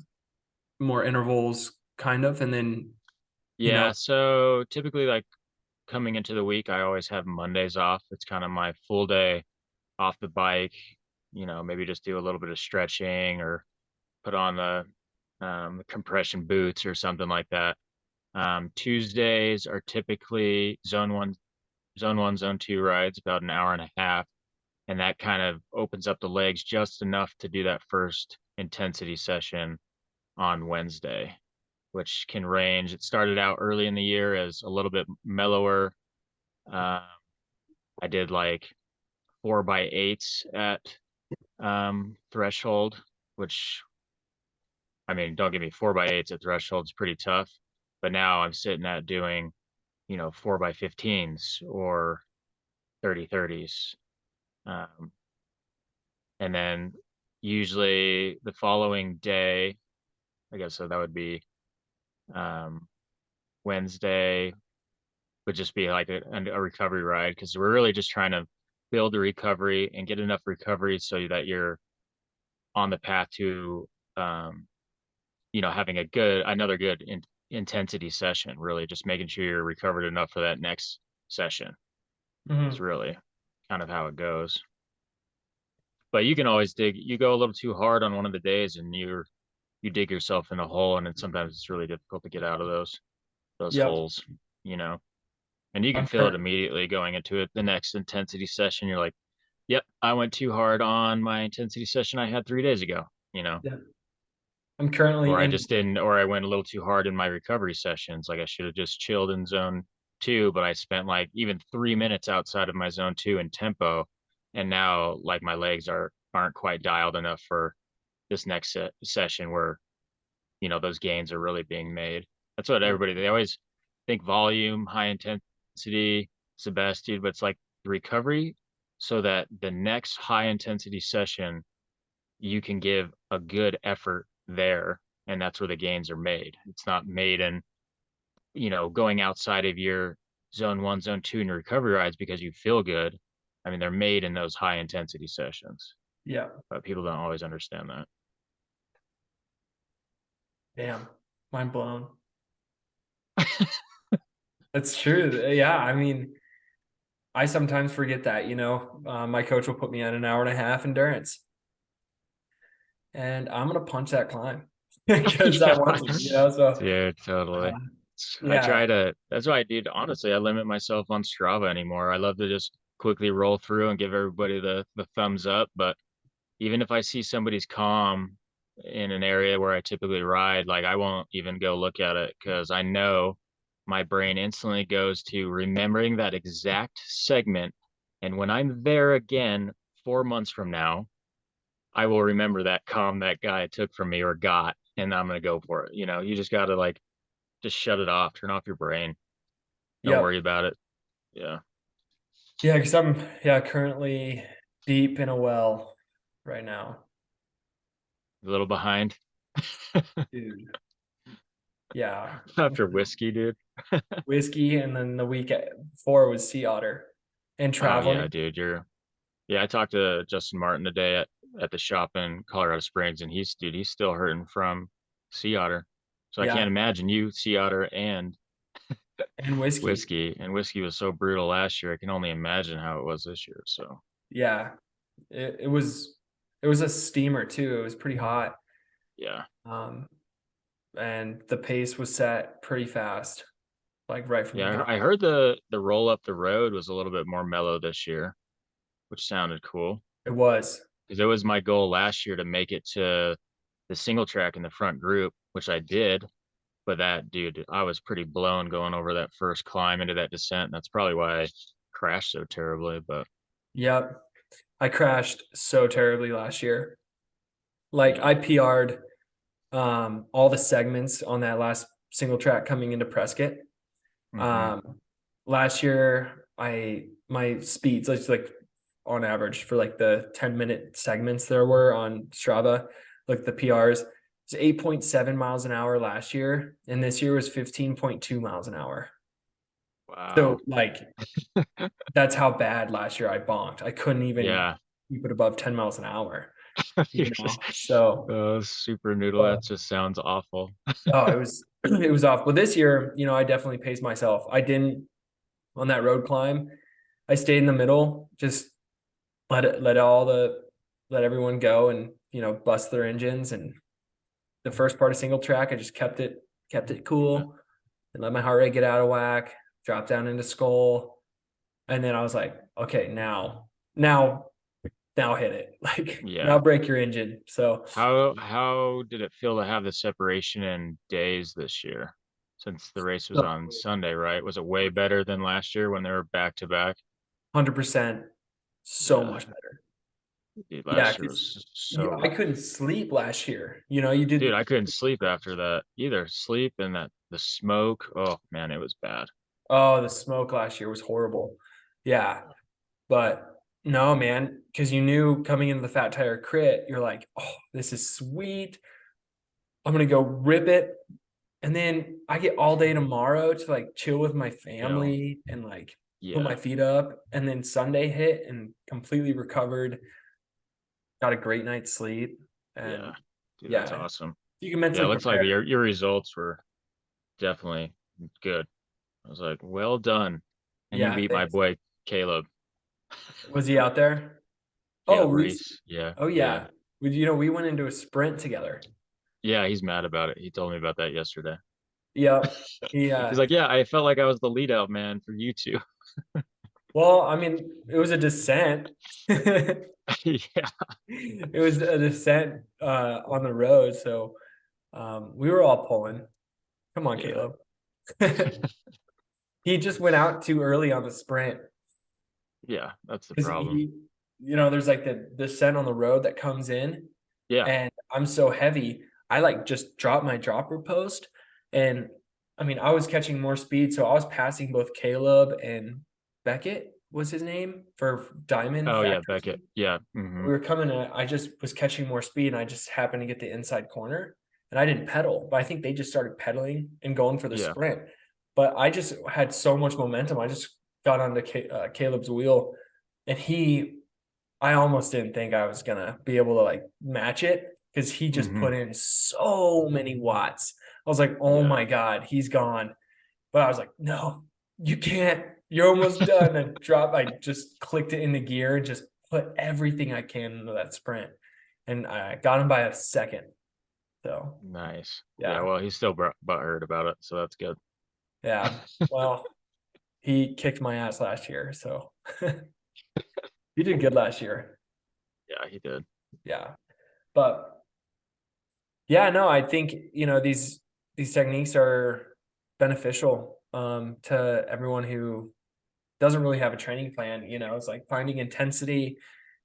[SPEAKER 1] more intervals kind of, and then, you know,
[SPEAKER 2] Yeah. So typically, like coming into the week, I always have Mondays off. It's kind of my full day off the bike. Maybe just do a little bit of stretching or put on the compression boots or something like that. Tuesdays are typically zone one, zone two rides, about an hour and a half. And that kind of opens up the legs just enough to do that first intensity session on Wednesday, which can range. It started out early in the year as a little bit mellower. Uh, I did like 4x8s at threshold, which, I mean, don't get me, 4x8s at threshold is pretty tough. But now I'm sitting at doing, 4x15s or 30-30s. Um, and then usually the following day, I guess so that would be um, Wednesday, would just be like a recovery ride because we're really just trying to build the recovery and get enough recovery so that you're on the path to, um, having another good intensity session, really just making sure you're recovered enough for that next session is
[SPEAKER 1] Mhm.
[SPEAKER 2] really kind of how it goes. But you can always you go a little too hard on one of the days and you dig yourself in a hole, and then sometimes it's really difficult to get out of those
[SPEAKER 1] Yep.
[SPEAKER 2] holes, you know. And you can
[SPEAKER 1] I'm
[SPEAKER 2] feel it
[SPEAKER 1] current.
[SPEAKER 2] immediately going into it. The next intensity session, you're like, "Yep, I went too hard on my intensity session I had 3 days ago," you know.
[SPEAKER 1] Yeah. I'm currently
[SPEAKER 2] Or I
[SPEAKER 1] in.
[SPEAKER 2] just didn't, or I went a little too hard in my recovery sessions. Like I should have just chilled in zone 2, but I spent like even 3 minutes outside of my zone 2 in tempo. And now like my legs aren't quite dialed enough for this next session where, those gains are really being made. That's what
[SPEAKER 1] Yeah.
[SPEAKER 2] they always think volume, high intensity is the best, dude, but it's like the recovery so that the next high intensity session you can give a good effort there, and that's where the gains are made. It's not made in, going outside of your zone 1, zone 2 in your recovery rides because you feel good. I mean, they're made in those high intensity sessions,
[SPEAKER 1] Yeah.
[SPEAKER 2] but people don't always understand
[SPEAKER 1] Damn. Mind blown.
[SPEAKER 2] that.
[SPEAKER 1] That's true. Yeah. I mean, I sometimes forget that, my coach will put me on an hour and a half endurance and I'm going to punch that climb because I
[SPEAKER 2] Yeah,
[SPEAKER 1] want to. So,
[SPEAKER 2] dude,
[SPEAKER 1] uh,
[SPEAKER 2] totally. I
[SPEAKER 1] yeah.
[SPEAKER 2] try to, that's why, dude, honestly, I limit myself on Strava anymore. I love to just quickly roll through and give everybody the thumbs up, but even if I see somebody's calm in an area where I typically ride, like I won't even go look at it because I know my brain instantly goes to remembering that exact segment. And when I'm there again 4 months from now, I will remember that calm that guy took from me or got, and I'm gonna go for it. You just gotta like just shut it off, turn off your brain. Don't worry
[SPEAKER 1] Yep.
[SPEAKER 2] about it. Yeah.
[SPEAKER 1] Yeah. Cause I'm, yeah, currently deep in a well right now.
[SPEAKER 2] A little behind
[SPEAKER 1] Dude. Yeah.
[SPEAKER 2] after whiskey, dude.
[SPEAKER 1] Whiskey. And then the week before was sea otter and
[SPEAKER 2] Oh yeah,
[SPEAKER 1] traveling.
[SPEAKER 2] dude. Yeah, I talked to Justin Martin today at the shop in Colorado Springs, and he's still hurting from sea otter. So I can't
[SPEAKER 1] Yeah.
[SPEAKER 2] imagine you sea otter and
[SPEAKER 1] And whiskey.
[SPEAKER 2] whiskey. And whiskey was so brutal last year. I can only imagine how it was this year. So
[SPEAKER 1] Yeah. It was a steamer too. It was pretty hot.
[SPEAKER 2] yeah,
[SPEAKER 1] Um, and the pace was set pretty fast, like right from the
[SPEAKER 2] yeah.
[SPEAKER 1] get.
[SPEAKER 2] I heard the roll up the road was a little bit more mellow this year, which sounded cool
[SPEAKER 1] It was.
[SPEAKER 2] because it was my goal last year to make it to the single track in the front group, which I did. But that, dude, I was pretty blown going over that first climb into that descent. That's probably why I crashed so terribly. But
[SPEAKER 1] Yep. I crashed so terribly last year. Like
[SPEAKER 2] yeah.
[SPEAKER 1] I PR'd all the segments on that last single track coming into Prescott.
[SPEAKER 2] Hmm.
[SPEAKER 1] Um last year my speeds like on average for like the 10-minute segments there were on Strava, like the PRs, it's 8.7 miles an hour last year, and this year was 15.2 miles an hour.
[SPEAKER 2] Wow.
[SPEAKER 1] So like that's how bad last year I bonked. I couldn't even
[SPEAKER 2] Yeah.
[SPEAKER 1] keep it above 10 miles an hour,
[SPEAKER 2] You're just,
[SPEAKER 1] So
[SPEAKER 2] super noodle.
[SPEAKER 1] uh,
[SPEAKER 2] That just sounds awful.
[SPEAKER 1] oh, it was it was off. But this year, I definitely paced myself. I didn't on that road climb. I stayed in the middle, just let everyone go and bust their engines. And the first part of single track, I just kept it
[SPEAKER 2] Yeah.
[SPEAKER 1] cool and let my heart rate get out of whack, drop down into skull. And then I was like, okay, now now hit it. Like now
[SPEAKER 2] Yeah.
[SPEAKER 1] break your engine. So
[SPEAKER 2] How did it feel to have the separation in days this year? Since the race was on Sunday, right? Was it way better than last year when they were back to back?
[SPEAKER 1] 100%, so
[SPEAKER 2] Yeah.
[SPEAKER 1] much better.
[SPEAKER 2] Dude,
[SPEAKER 1] Yeah,
[SPEAKER 2] last year
[SPEAKER 1] because
[SPEAKER 2] was so,
[SPEAKER 1] I couldn't sleep last year. You
[SPEAKER 2] dude,
[SPEAKER 1] did.
[SPEAKER 2] I couldn't sleep after that either. Sleep and that the smoke. Oh man, it was bad.
[SPEAKER 1] Oh, the smoke last year was horrible. Yeah, but no, man, because you knew coming into the Fat Tire Crit, you're like, oh, this is sweet. I'm gonna go rip it, and then I get all day tomorrow to like chill with my
[SPEAKER 2] Chill.
[SPEAKER 1] family and like put my
[SPEAKER 2] Yeah.
[SPEAKER 1] feet up, and then Sunday hit and completely recovered, got a great night's sleep,
[SPEAKER 2] Yeah.
[SPEAKER 1] and
[SPEAKER 2] Dude, that's
[SPEAKER 1] yeah,
[SPEAKER 2] awesome.
[SPEAKER 1] you can
[SPEAKER 2] Yeah, it
[SPEAKER 1] mentally
[SPEAKER 2] looks like
[SPEAKER 1] prepare.
[SPEAKER 2] your results were definitely good. I was like, well done. And you
[SPEAKER 1] Yeah,
[SPEAKER 2] beat my
[SPEAKER 1] thanks.
[SPEAKER 2] boy Caleb.
[SPEAKER 1] Was he out there? Oh,
[SPEAKER 2] Caleb
[SPEAKER 1] Reese.
[SPEAKER 2] Reese. Yeah.
[SPEAKER 1] Oh
[SPEAKER 2] Yeah.
[SPEAKER 1] yeah. We went into a sprint together.
[SPEAKER 2] Yeah, he's mad about it. He told me about that yesterday.
[SPEAKER 1] Yep. He
[SPEAKER 2] He's like, yeah, I felt like I was the lead out man for you two.
[SPEAKER 1] well, I mean, it was a descent.
[SPEAKER 2] Yeah.
[SPEAKER 1] It was a descent on the road, so we were all pulling. Come on,
[SPEAKER 2] Yeah.
[SPEAKER 1] Caleb. He just went out too early on the sprint
[SPEAKER 2] Yeah. That's the
[SPEAKER 1] because
[SPEAKER 2] problem.
[SPEAKER 1] there's like the descent on the road that comes in,
[SPEAKER 2] Yeah.
[SPEAKER 1] and I'm so heavy, I like just dropped my dropper post, and I mean, I was catching more speed, so I was passing both Caleb and Beckett was his name for Diamond
[SPEAKER 2] Oh yeah,
[SPEAKER 1] Factory
[SPEAKER 2] Beckett.
[SPEAKER 1] Speed.
[SPEAKER 2] Yeah. Hmm.
[SPEAKER 1] We were coming in, I just was catching more speed and I just happened to get the inside corner and I didn't pedal, but I think they just started pedaling and going for the
[SPEAKER 2] Yeah.
[SPEAKER 1] sprint. But I just had so much momentum. I just got onto Caleb's wheel and I almost didn't think I was gonna be able to like match it because he just
[SPEAKER 2] Hmm.
[SPEAKER 1] put in so many watts. I was like, oh
[SPEAKER 2] Yeah.
[SPEAKER 1] my God, he's gone. But I was like, no, you can't. You're almost done. And I just clicked it into gear and just put everything I can into that sprint. And I got him by a second. So
[SPEAKER 2] Nice. Yeah.
[SPEAKER 1] yeah.
[SPEAKER 2] Well, he's still butthurt about it, so that's good.
[SPEAKER 1] Yeah. Well, he kicked my ass last year. So he did good last year.
[SPEAKER 2] Yeah, he did.
[SPEAKER 1] Yeah. But yeah, no, I think, these techniques are beneficial to everyone who doesn't really have a training plan. It's like finding intensity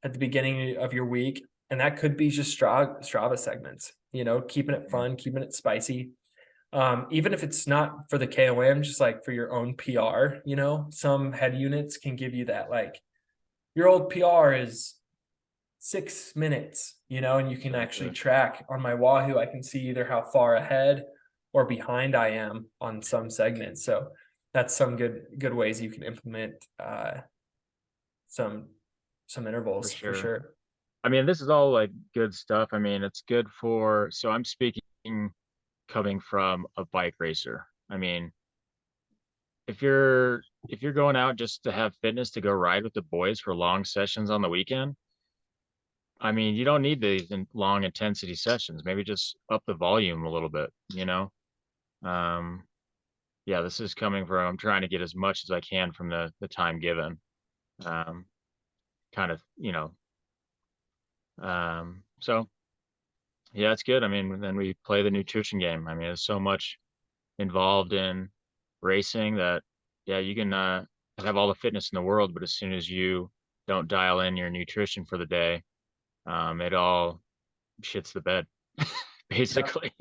[SPEAKER 1] at the beginning of your week. And that could be just Strava segments, keeping it
[SPEAKER 2] Mhm.
[SPEAKER 1] fun, keeping it spicy. Even if it's not for the KOM, just like for your own PR, some head units can give you that, like your old PR is 6 minutes, and you can actually
[SPEAKER 2] Exactly.
[SPEAKER 1] track on my Wahoo. I can see either how far ahead or behind I am on some segments. So that's some good ways you can implement some
[SPEAKER 2] For
[SPEAKER 1] intervals for
[SPEAKER 2] sure.
[SPEAKER 1] sure.
[SPEAKER 2] I mean, this is all like good stuff. I mean, it's good for, so I'm speaking coming from a bike racer. I mean, if you're going out just to have fitness to go ride with the boys for long sessions on the weekend, I mean, you don't need these long intensity sessions. Maybe just up the volume a little bit, you know? Um, yeah, this is coming from, I'm trying to get as much as I can from the time given. Um, kind of, so yeah, it's good. I mean, then we play the nutrition game. I mean, there's so much involved in racing that, yeah, you can have all the fitness in the world, but as soon as you don't dial in your nutrition for the day, it all shits the bed,
[SPEAKER 1] Yeah.
[SPEAKER 2] basically.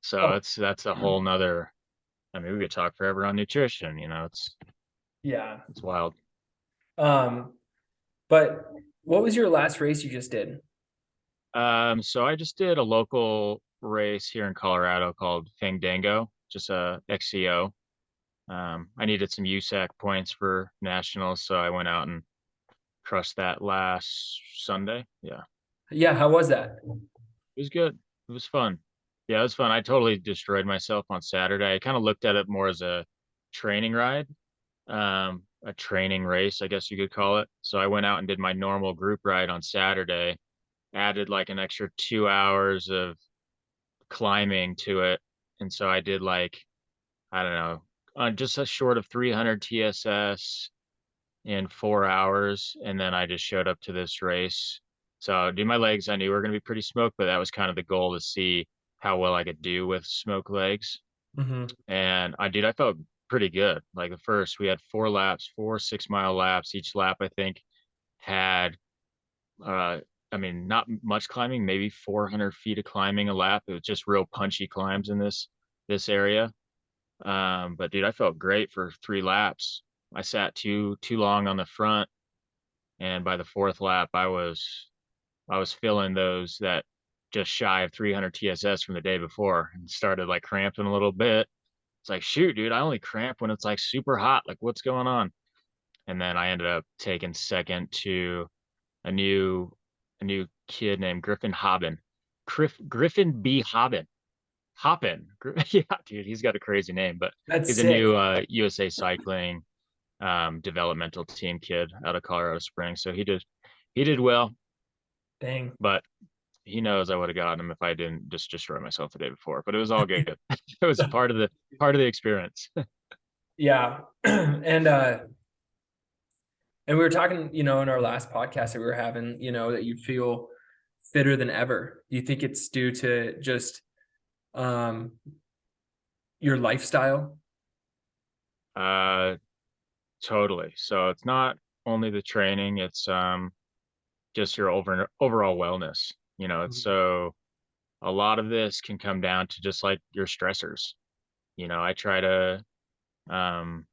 [SPEAKER 2] So
[SPEAKER 1] Oh,
[SPEAKER 2] that's a whole nother. I mean, we could talk forever on nutrition.
[SPEAKER 1] yeah.
[SPEAKER 2] It's wild.
[SPEAKER 1] Um, but what was your last race you just did?
[SPEAKER 2] So I just did a local race here in Colorado called Fandango, just a XCO. I needed some USAC points for nationals, so I went out and crushed that last Sunday. Yeah,
[SPEAKER 1] Yeah, how was that?
[SPEAKER 2] it was good. It was fun. Yeah, it was fun. I totally destroyed myself on Saturday. I kind of looked at it more as a training ride, a training race, I guess you could call it. So I went out and did my normal group ride on Saturday, added like an extra 2 hours of climbing to it. And so I did like, I don't know, just a short of 300 TSS in 4 hours. And then I just showed up to this race. So do my legs, I knew were going to be pretty smoked, but that was kind of the goal to see how well I could do with smoke legs.
[SPEAKER 1] Mm-hmm.
[SPEAKER 2] And I felt pretty good. Like the first, we had 4 laps, 4 6 mile laps. Each lap, I think, had, uh, I mean, not much climbing, maybe 400 feet of climbing a lap. It was just real punchy climbs in this area. But dude, I felt great for 3 laps. I sat too long on the front, and by the fourth lap, I was feeling those that just shy of 300 TSS from the day before, and started like cramping a little bit. It's like, shoot, dude, I only cramp when it's like super hot. Like, what's going on? And then I ended up taking second to a new kid named Griffin Hobbin. Griffin B. Hobbin. Hoppin. Yeah, dude, he's got a crazy name, but
[SPEAKER 1] That's
[SPEAKER 2] he's a new
[SPEAKER 1] sick.
[SPEAKER 2] USA Cycling developmental team kid out of Colorado Springs. So he did well,
[SPEAKER 1] Dang.
[SPEAKER 2] but he knows I would have gotten him if I didn't just destroy myself the day before. But it was all good. It was part of the experience.
[SPEAKER 1] Yeah. And we were talking, in our last podcast that we were having, that you feel fitter than ever. Do you think it's due to just um your lifestyle?
[SPEAKER 2] uh Totally. So it's not only the training, it's just your overall wellness. It's so a lot of this can come down to just like your stressors. I try to um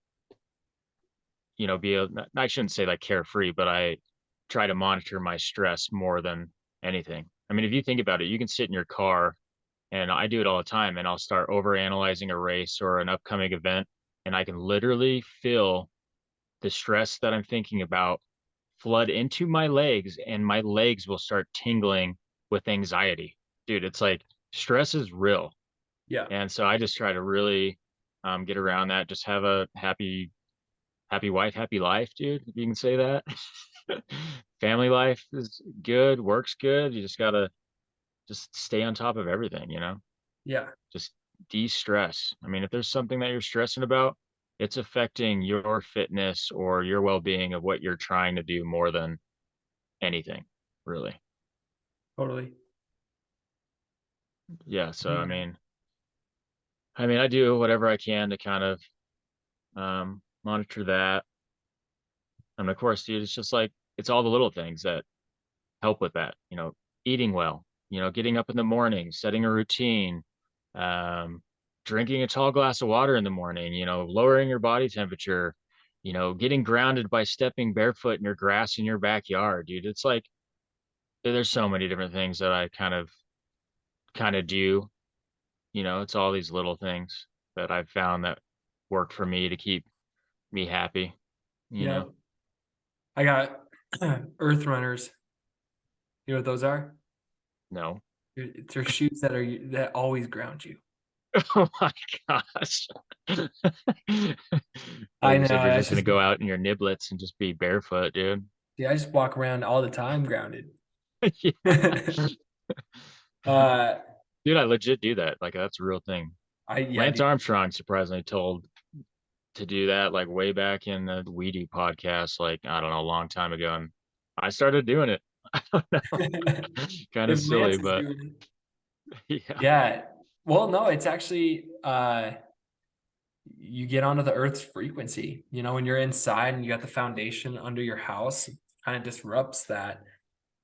[SPEAKER 2] I shouldn't say like carefree, but I try to monitor my stress more than anything. I mean, if you think about it, you can sit in your car, and I do it all the time, and I'll start over analyzing a race or an upcoming event, and I can literally feel the stress that I'm thinking about flood into my legs, and my legs will start tingling with anxiety. Dude, it's like stress is real.
[SPEAKER 1] Yeah,
[SPEAKER 2] And so I just try to really get around that, just have a happy wife, happy life, dude, if you can say that. Family life is good, work's good. You just gotta just stay on top of everything,
[SPEAKER 1] yeah,
[SPEAKER 2] just de-stress. I mean, if there's something that you're stressing about, it's affecting your fitness or your well-being of what you're trying to do more than anything, really.
[SPEAKER 1] totally.
[SPEAKER 2] Yeah. So
[SPEAKER 1] Yeah,
[SPEAKER 2] I do whatever I can to kind of monitor that. And of course, dude, it's just like it's all the little things that help with that. Eating well, getting up in the morning, setting a routine, um, drinking a tall glass of water in the morning, lowering your body temperature, getting grounded by stepping barefoot in your grass in your backyard, dude. It's like there's so many different things that I kind of do. It's all these little things that I've found that work for me to keep me happy, you
[SPEAKER 1] yeah.
[SPEAKER 2] know.
[SPEAKER 1] I got Earth Runners. You know what those are?
[SPEAKER 2] No.
[SPEAKER 1] They're shoes that always ground you.
[SPEAKER 2] Oh my gosh. Like
[SPEAKER 1] I
[SPEAKER 2] you
[SPEAKER 1] know.
[SPEAKER 2] said, you're
[SPEAKER 1] That's
[SPEAKER 2] just gonna
[SPEAKER 1] just
[SPEAKER 2] go out in your niblets and just be barefoot, dude.
[SPEAKER 1] yeah. I just walk around all the time grounded.
[SPEAKER 2] Yeah.
[SPEAKER 1] uh,
[SPEAKER 2] Dude, I legit do that. Like that's a real thing.
[SPEAKER 1] yeah,
[SPEAKER 2] Lance
[SPEAKER 1] dude.
[SPEAKER 2] Armstrong surprisingly told to do that like way back in the We Do podcast, like I don't know, a long time ago. And I started doing it. I don't know. Kind of
[SPEAKER 1] If Lance
[SPEAKER 2] silly,
[SPEAKER 1] is
[SPEAKER 2] but
[SPEAKER 1] doing it,
[SPEAKER 2] yeah.
[SPEAKER 1] yeah. Well, no, it's actually you get onto the Earth's frequency. When you're inside and you got the foundation under your house, it kind of disrupts that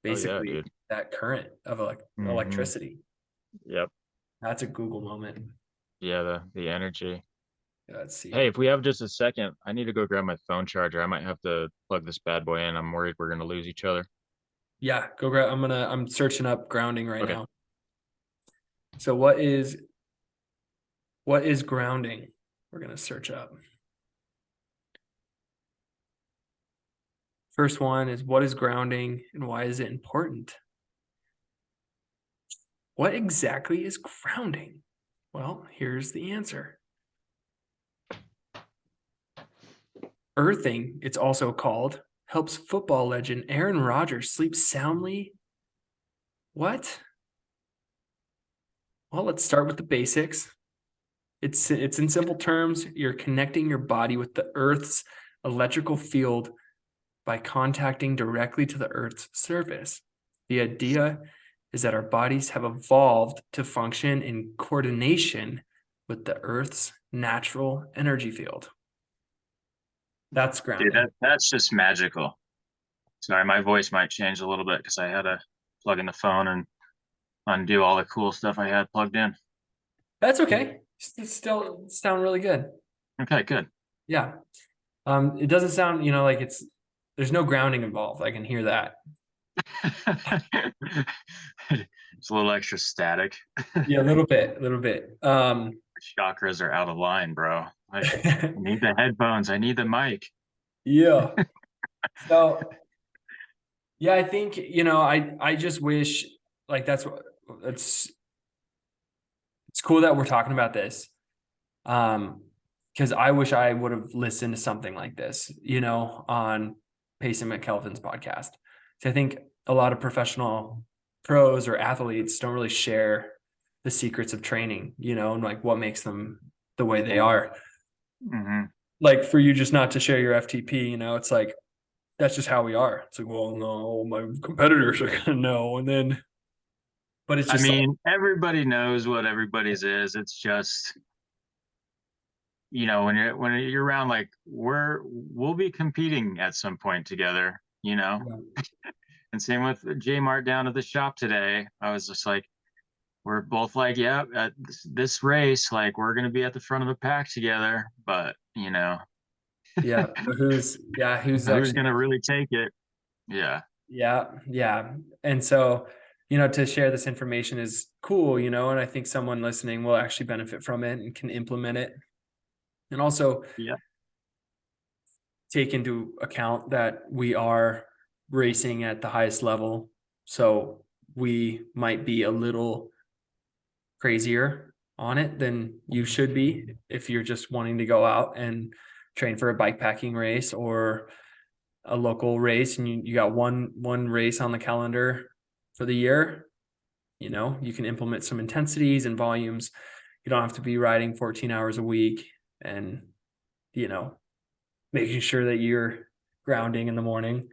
[SPEAKER 2] Oh yeah,
[SPEAKER 1] basically
[SPEAKER 2] dude.
[SPEAKER 1] that current of
[SPEAKER 2] Hmm.
[SPEAKER 1] electricity.
[SPEAKER 2] Yep.
[SPEAKER 1] That's a Google moment.
[SPEAKER 2] Yeah, the energy.
[SPEAKER 1] Yeah, let's see.
[SPEAKER 2] Hey, if we have just a second, I need to go grab my phone charger. I might have to plug this bad boy in. I'm worried we're gonna lose each other.
[SPEAKER 1] Yeah, go grab. I'm searching up grounding right
[SPEAKER 2] Okay.
[SPEAKER 1] now. So what is grounding? We're gonna search up. First one is what is grounding and why is it important? What exactly is grounding? Well, here's the answer. Earthing, it's also called, helps football legend Aaron Rodgers sleep soundly. What? Well, let's start with the basics. It's in simple terms, you're connecting your body with the Earth's electrical field by contacting directly to the Earth's surface. The idea is that our bodies have evolved to function in coordination with the Earth's natural energy field. That's
[SPEAKER 2] Dude,
[SPEAKER 1] grounding.
[SPEAKER 2] that's just magical. Sorry, my voice might change a little bit because I had to plug in the phone and undo all the cool stuff I had plugged in.
[SPEAKER 1] That's okay. It still sound really good.
[SPEAKER 2] Okay, good.
[SPEAKER 1] Yeah. It doesn't sound, like there's no grounding involved. I can hear that.
[SPEAKER 2] It's a little extra static.
[SPEAKER 1] Yeah, a little bit, a little bit.
[SPEAKER 2] Chakras are out of line, bro. I need the headphones. I need the mic.
[SPEAKER 1] Yeah. So yeah, I think, I just wish, like, it's it's cool that we're talking about this. Um, because I wish I would have listened to something like this, on Payson McKelvin's podcast. So I think a lot of professional pros or athletes don't really share the secrets of training, and like what makes them the way they are.
[SPEAKER 2] Hmm.
[SPEAKER 1] Like for you just not to share your FTP, it's like that's just how we are. It's like, well, no, my competitors are gonna know, and then, but it's
[SPEAKER 2] I
[SPEAKER 1] just like,
[SPEAKER 2] mean, everybody knows what everybody's is. It's just, when you're around, like we'll be competing at some point together,
[SPEAKER 1] yeah,
[SPEAKER 2] And same with J Mart down at the shop today. I was just like, we're both like, yeah, at this race, like we're gonna be at the front of the pack together, but
[SPEAKER 1] yeah, but who's
[SPEAKER 2] who's
[SPEAKER 1] actually,
[SPEAKER 2] gonna really take it? Yeah.
[SPEAKER 1] yeah, yeah, and so, to share this information is cool, and I think someone listening will actually benefit from it and can implement it, and also
[SPEAKER 2] Yeah.
[SPEAKER 1] take into account that we are racing at the highest level, so we might be a little crazier on it than you should be if you're just wanting to go out and train for a bike packing race or a local race, and you got one race on the calendar for the year. You can implement some intensities and volumes. You don't have to be riding 14 hours a week, and you know making sure that you're grounding in the morning.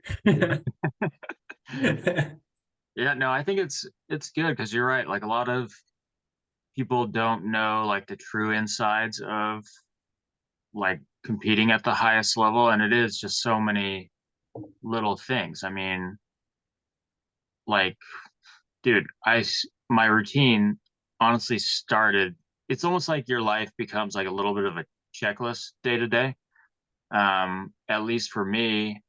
[SPEAKER 2] Yeah, no, I think it's good because you're right. Like a lot of people don't know like the true insides of like competing at the highest level, and it is just so many little things. I mean, like, dude, my routine honestly started. It's almost like your life becomes like a little bit of a checklist day to day. At least for me,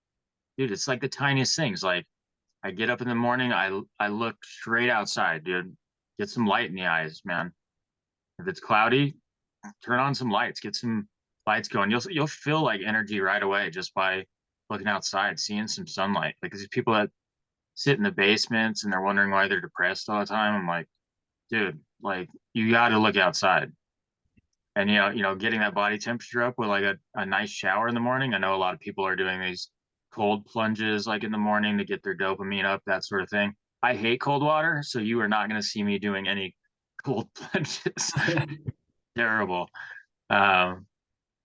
[SPEAKER 2] dude, it's like the tiniest things. Like I get up in the morning, I look straight outside, dude. Get some light in the eyes, man. If it's cloudy, turn on some lights, get some lights going. You'll feel like energy right away just by looking outside, seeing some sunlight. Like these people that sit in the basements and they're wondering why they're depressed all the time. I'm like, dude, like you got to look outside. And getting that body temperature up with like a nice shower in the morning. I know a lot of people are doing these cold plunges like in the morning to get their dopamine up, that sort of thing. I hate cold water, so you are not going to see me doing any cold plunges. Terrible. Um,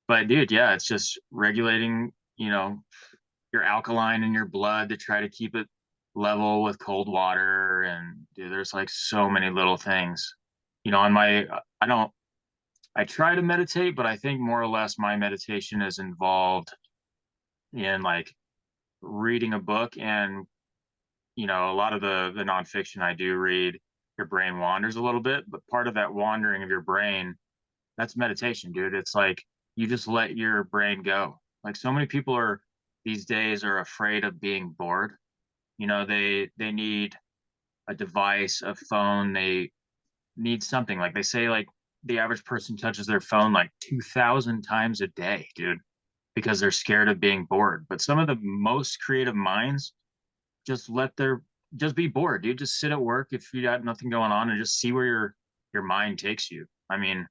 [SPEAKER 2] but dude, yeah, it's just regulating, your alkaline in your blood to try to keep it level with cold water. And dude, there's like so many little things. On my, I don't, I try to meditate, but I think more or less my meditation is involved in like reading a book. And a lot of the nonfiction I do read, your brain wanders a little bit, but part of that wandering of your brain, that's meditation, dude. It's like you just let your brain go. Like so many people are these days are afraid of being bored. They need a device, a phone, they need something. Like they say like the average person touches their phone like 2,000 times a day, dude, because they're scared of being bored. But some of the most creative minds just just be bored, dude. Just sit at work if you got nothing going on and just see where your mind takes you. I mean,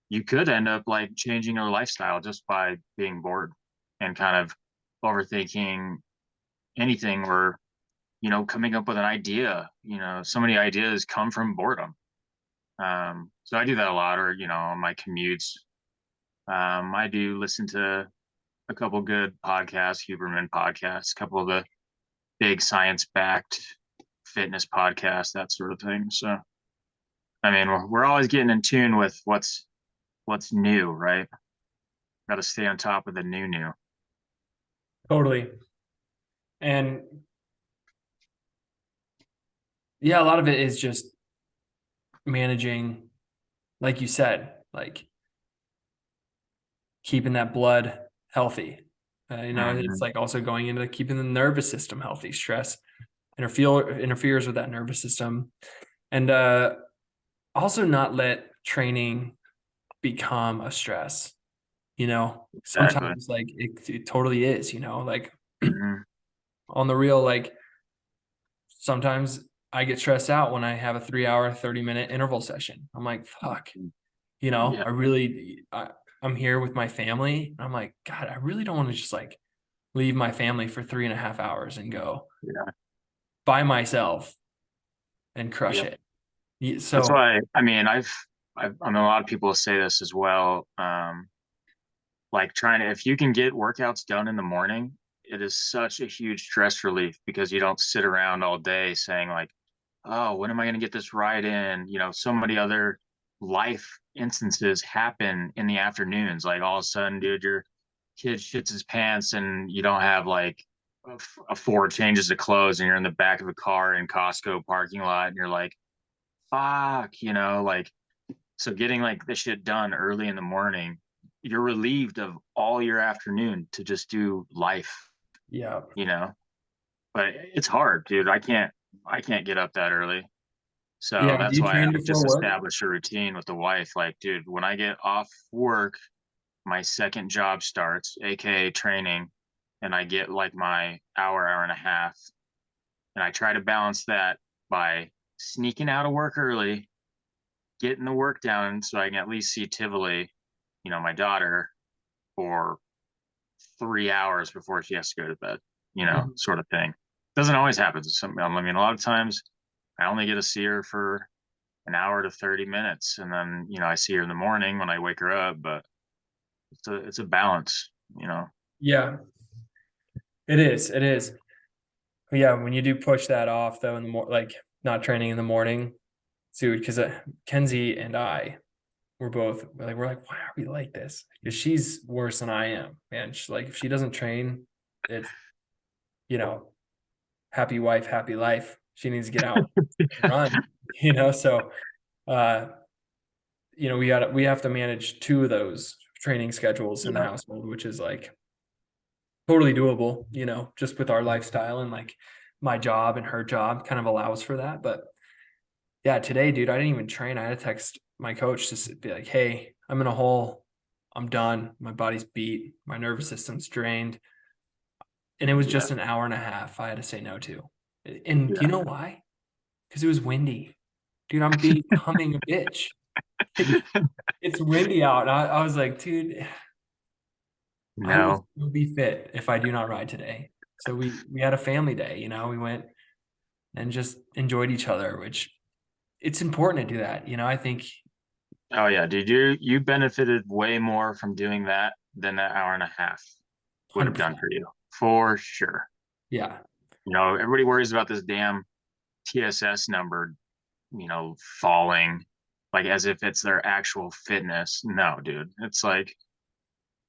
[SPEAKER 2] you could end up like changing your lifestyle just by being bored and kind of overthinking anything or coming up with an idea. So many ideas come from boredom. So I do that a lot, or on my commutes. I do listen to a couple good podcasts, Huberman podcasts, a couple of the big science-backed fitness podcasts, that sort of thing. So I mean, we're always getting in tune with what's new, right? Got to stay on top of the new.
[SPEAKER 1] Totally. And yeah, a lot of it is just managing, like you said, like keeping that blood healthy. It's
[SPEAKER 2] Mm-hmm.
[SPEAKER 1] like also going into keeping the nervous system healthy. Stress interferes with that nervous system, and also not let training become a stress. sometimes
[SPEAKER 2] Exactly.
[SPEAKER 1] like it totally is, like
[SPEAKER 2] Hmm.
[SPEAKER 1] on the real, like sometimes I get stressed out when I have a 3 hour, 30-minute interval session. I'm like, fuck,
[SPEAKER 2] Yeah.
[SPEAKER 1] I'm here with my family. I'm like, God, I really don't want to just like leave my family for 3.5 hours and go
[SPEAKER 2] Yeah.
[SPEAKER 1] by myself and crush
[SPEAKER 2] Yep.
[SPEAKER 1] it.
[SPEAKER 2] That's
[SPEAKER 1] So
[SPEAKER 2] why, I mean, I mean, a lot of people say this as well. Like trying to, if you can get workouts done in the morning, it is such a huge stress relief because you don't sit around all day saying like, oh, when am I going to get this right in? So many other life instances happen in the afternoons. Like all of a sudden, dude, your kid shits his pants and you don't have like four changes of clothes and you're in the back of a car in Costco parking lot and you're like, fuck, like, so getting like the shit done early in the morning, you're relieved of all your afternoon to just do life,
[SPEAKER 1] yeah.
[SPEAKER 2] you know. But it's hard, dude. I can't get up that early. So
[SPEAKER 1] Yeah. Do
[SPEAKER 2] that's
[SPEAKER 1] you
[SPEAKER 2] why
[SPEAKER 1] train
[SPEAKER 2] I've
[SPEAKER 1] before
[SPEAKER 2] just
[SPEAKER 1] work?
[SPEAKER 2] established a routine with the wife. Like, dude, when I get off work, my second job starts, aka training, and I get like my hour and a half. And I try to balance that by sneaking out of work early, getting the work down so I can at least see Tivoli, my daughter, for 3 hours before she has to go to bed,
[SPEAKER 1] Mhm.
[SPEAKER 2] sort of thing. Doesn't always happen. I mean, a lot of times I only get to see her for an hour to 30 minutes. And then, I see her in the morning when I wake her up, but it's a balance, you know?
[SPEAKER 1] Yeah, it is. It is. But yeah, when you do push that off though in the like not training in the morning, dude, because Kenzie and I we're like, why are we like this? Because she's worse than I am, man. She's like, if she doesn't train, it's you know, happy wife, happy life. She needs to get out and run, So, uh, we have to manage two of those training schedules in the
[SPEAKER 2] Yeah.
[SPEAKER 1] household, which is like totally doable, just with our lifestyle and like my job and her job kind of allows for that. But yeah, today, dude, I didn't even train. I had to text my coach to be like, hey, I'm in a hole. I'm done. My body's beat. My nervous system's drained. And it was
[SPEAKER 2] Yeah.
[SPEAKER 1] just an hour and a half I had to say no to. And
[SPEAKER 2] Yeah.
[SPEAKER 1] you know why? Because it was windy. Dude, I'm becoming a bitch. Like, it's windy out. And I was like, dude, I will
[SPEAKER 2] No.
[SPEAKER 1] still be fit if I do not ride today. So we had a family day, we went and just enjoyed each other, which it's important to do that. I think
[SPEAKER 2] Oh yeah, dude, you benefited way more from doing that than that hour and a half would have done
[SPEAKER 1] 100%.
[SPEAKER 2] for you, for sure.
[SPEAKER 1] Yeah.
[SPEAKER 2] Everybody worries about this damn TSS number, falling, like as if it's their actual fitness. No, dude, it's like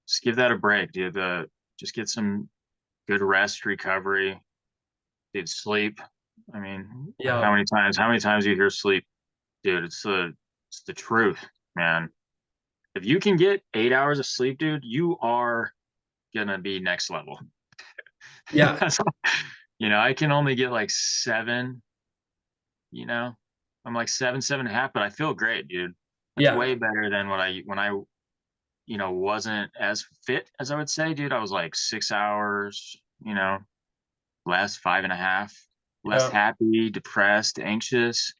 [SPEAKER 2] just give that a break, dude. Just get some good rest, recovery, dude. Sleep. I mean, how
[SPEAKER 1] Yeah.
[SPEAKER 2] many times? How many times you hear sleep, dude? It's the truth, man. If you can get 8 hours of sleep, dude, you are gonna be next level.
[SPEAKER 1] Yeah.
[SPEAKER 2] I can only get like seven, you know. I'm like seven, 7.5, but I feel great, dude. That's
[SPEAKER 1] Yeah.
[SPEAKER 2] way better than when I wasn't as fit as I would say, dude. I was like 6 hours, less 5.5, less
[SPEAKER 1] Yeah.
[SPEAKER 2] happy, depressed, anxious.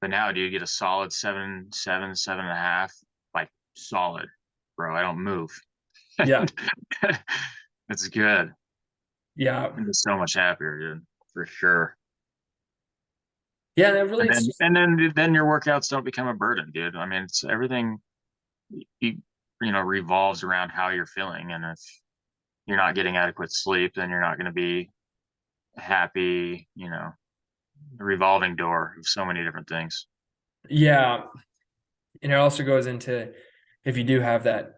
[SPEAKER 2] But now, dude, you get a solid 7.5, like solid, bro. I don't move.
[SPEAKER 1] Yeah.
[SPEAKER 2] It's good.
[SPEAKER 1] Yeah.
[SPEAKER 2] I'm just so much happier, dude, for sure.
[SPEAKER 1] Yeah. And it
[SPEAKER 2] And
[SPEAKER 1] really, it's
[SPEAKER 2] then
[SPEAKER 1] just,
[SPEAKER 2] and then your workouts don't become a burden, dude. I mean, it's everything you, revolves around how you're feeling, and if you're not getting adequate sleep, then you're not going to be happy. A revolving door of so many different things.
[SPEAKER 1] yeah. And it also goes into if you do have that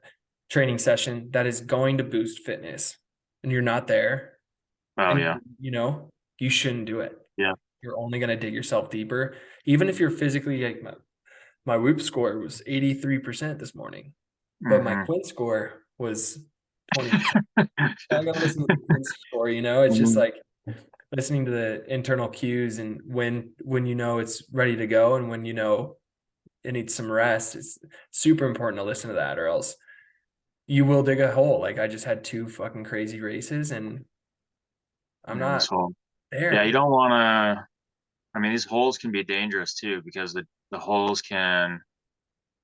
[SPEAKER 1] training session that is going to boost fitness and you're not there
[SPEAKER 2] Oh
[SPEAKER 1] and
[SPEAKER 2] yeah,
[SPEAKER 1] you shouldn't do it.
[SPEAKER 2] yeah.
[SPEAKER 1] You're only going to dig yourself deeper. Even if you're physically like my whoop score was 83% this morning, but my
[SPEAKER 2] Hmm.
[SPEAKER 1] quint score was 20%. I got to listen to the quint score, it's just
[SPEAKER 2] Hmm.
[SPEAKER 1] like listening to the internal cues and when it's ready to go and when it needs some rest. It's super important to listen to that or else you will dig a hole. Like I just had two fucking crazy races and I'm
[SPEAKER 2] in this
[SPEAKER 1] not
[SPEAKER 2] hole. Yeah, you
[SPEAKER 1] there.
[SPEAKER 2] don't want to. I mean, these holes can be dangerous too because the holes can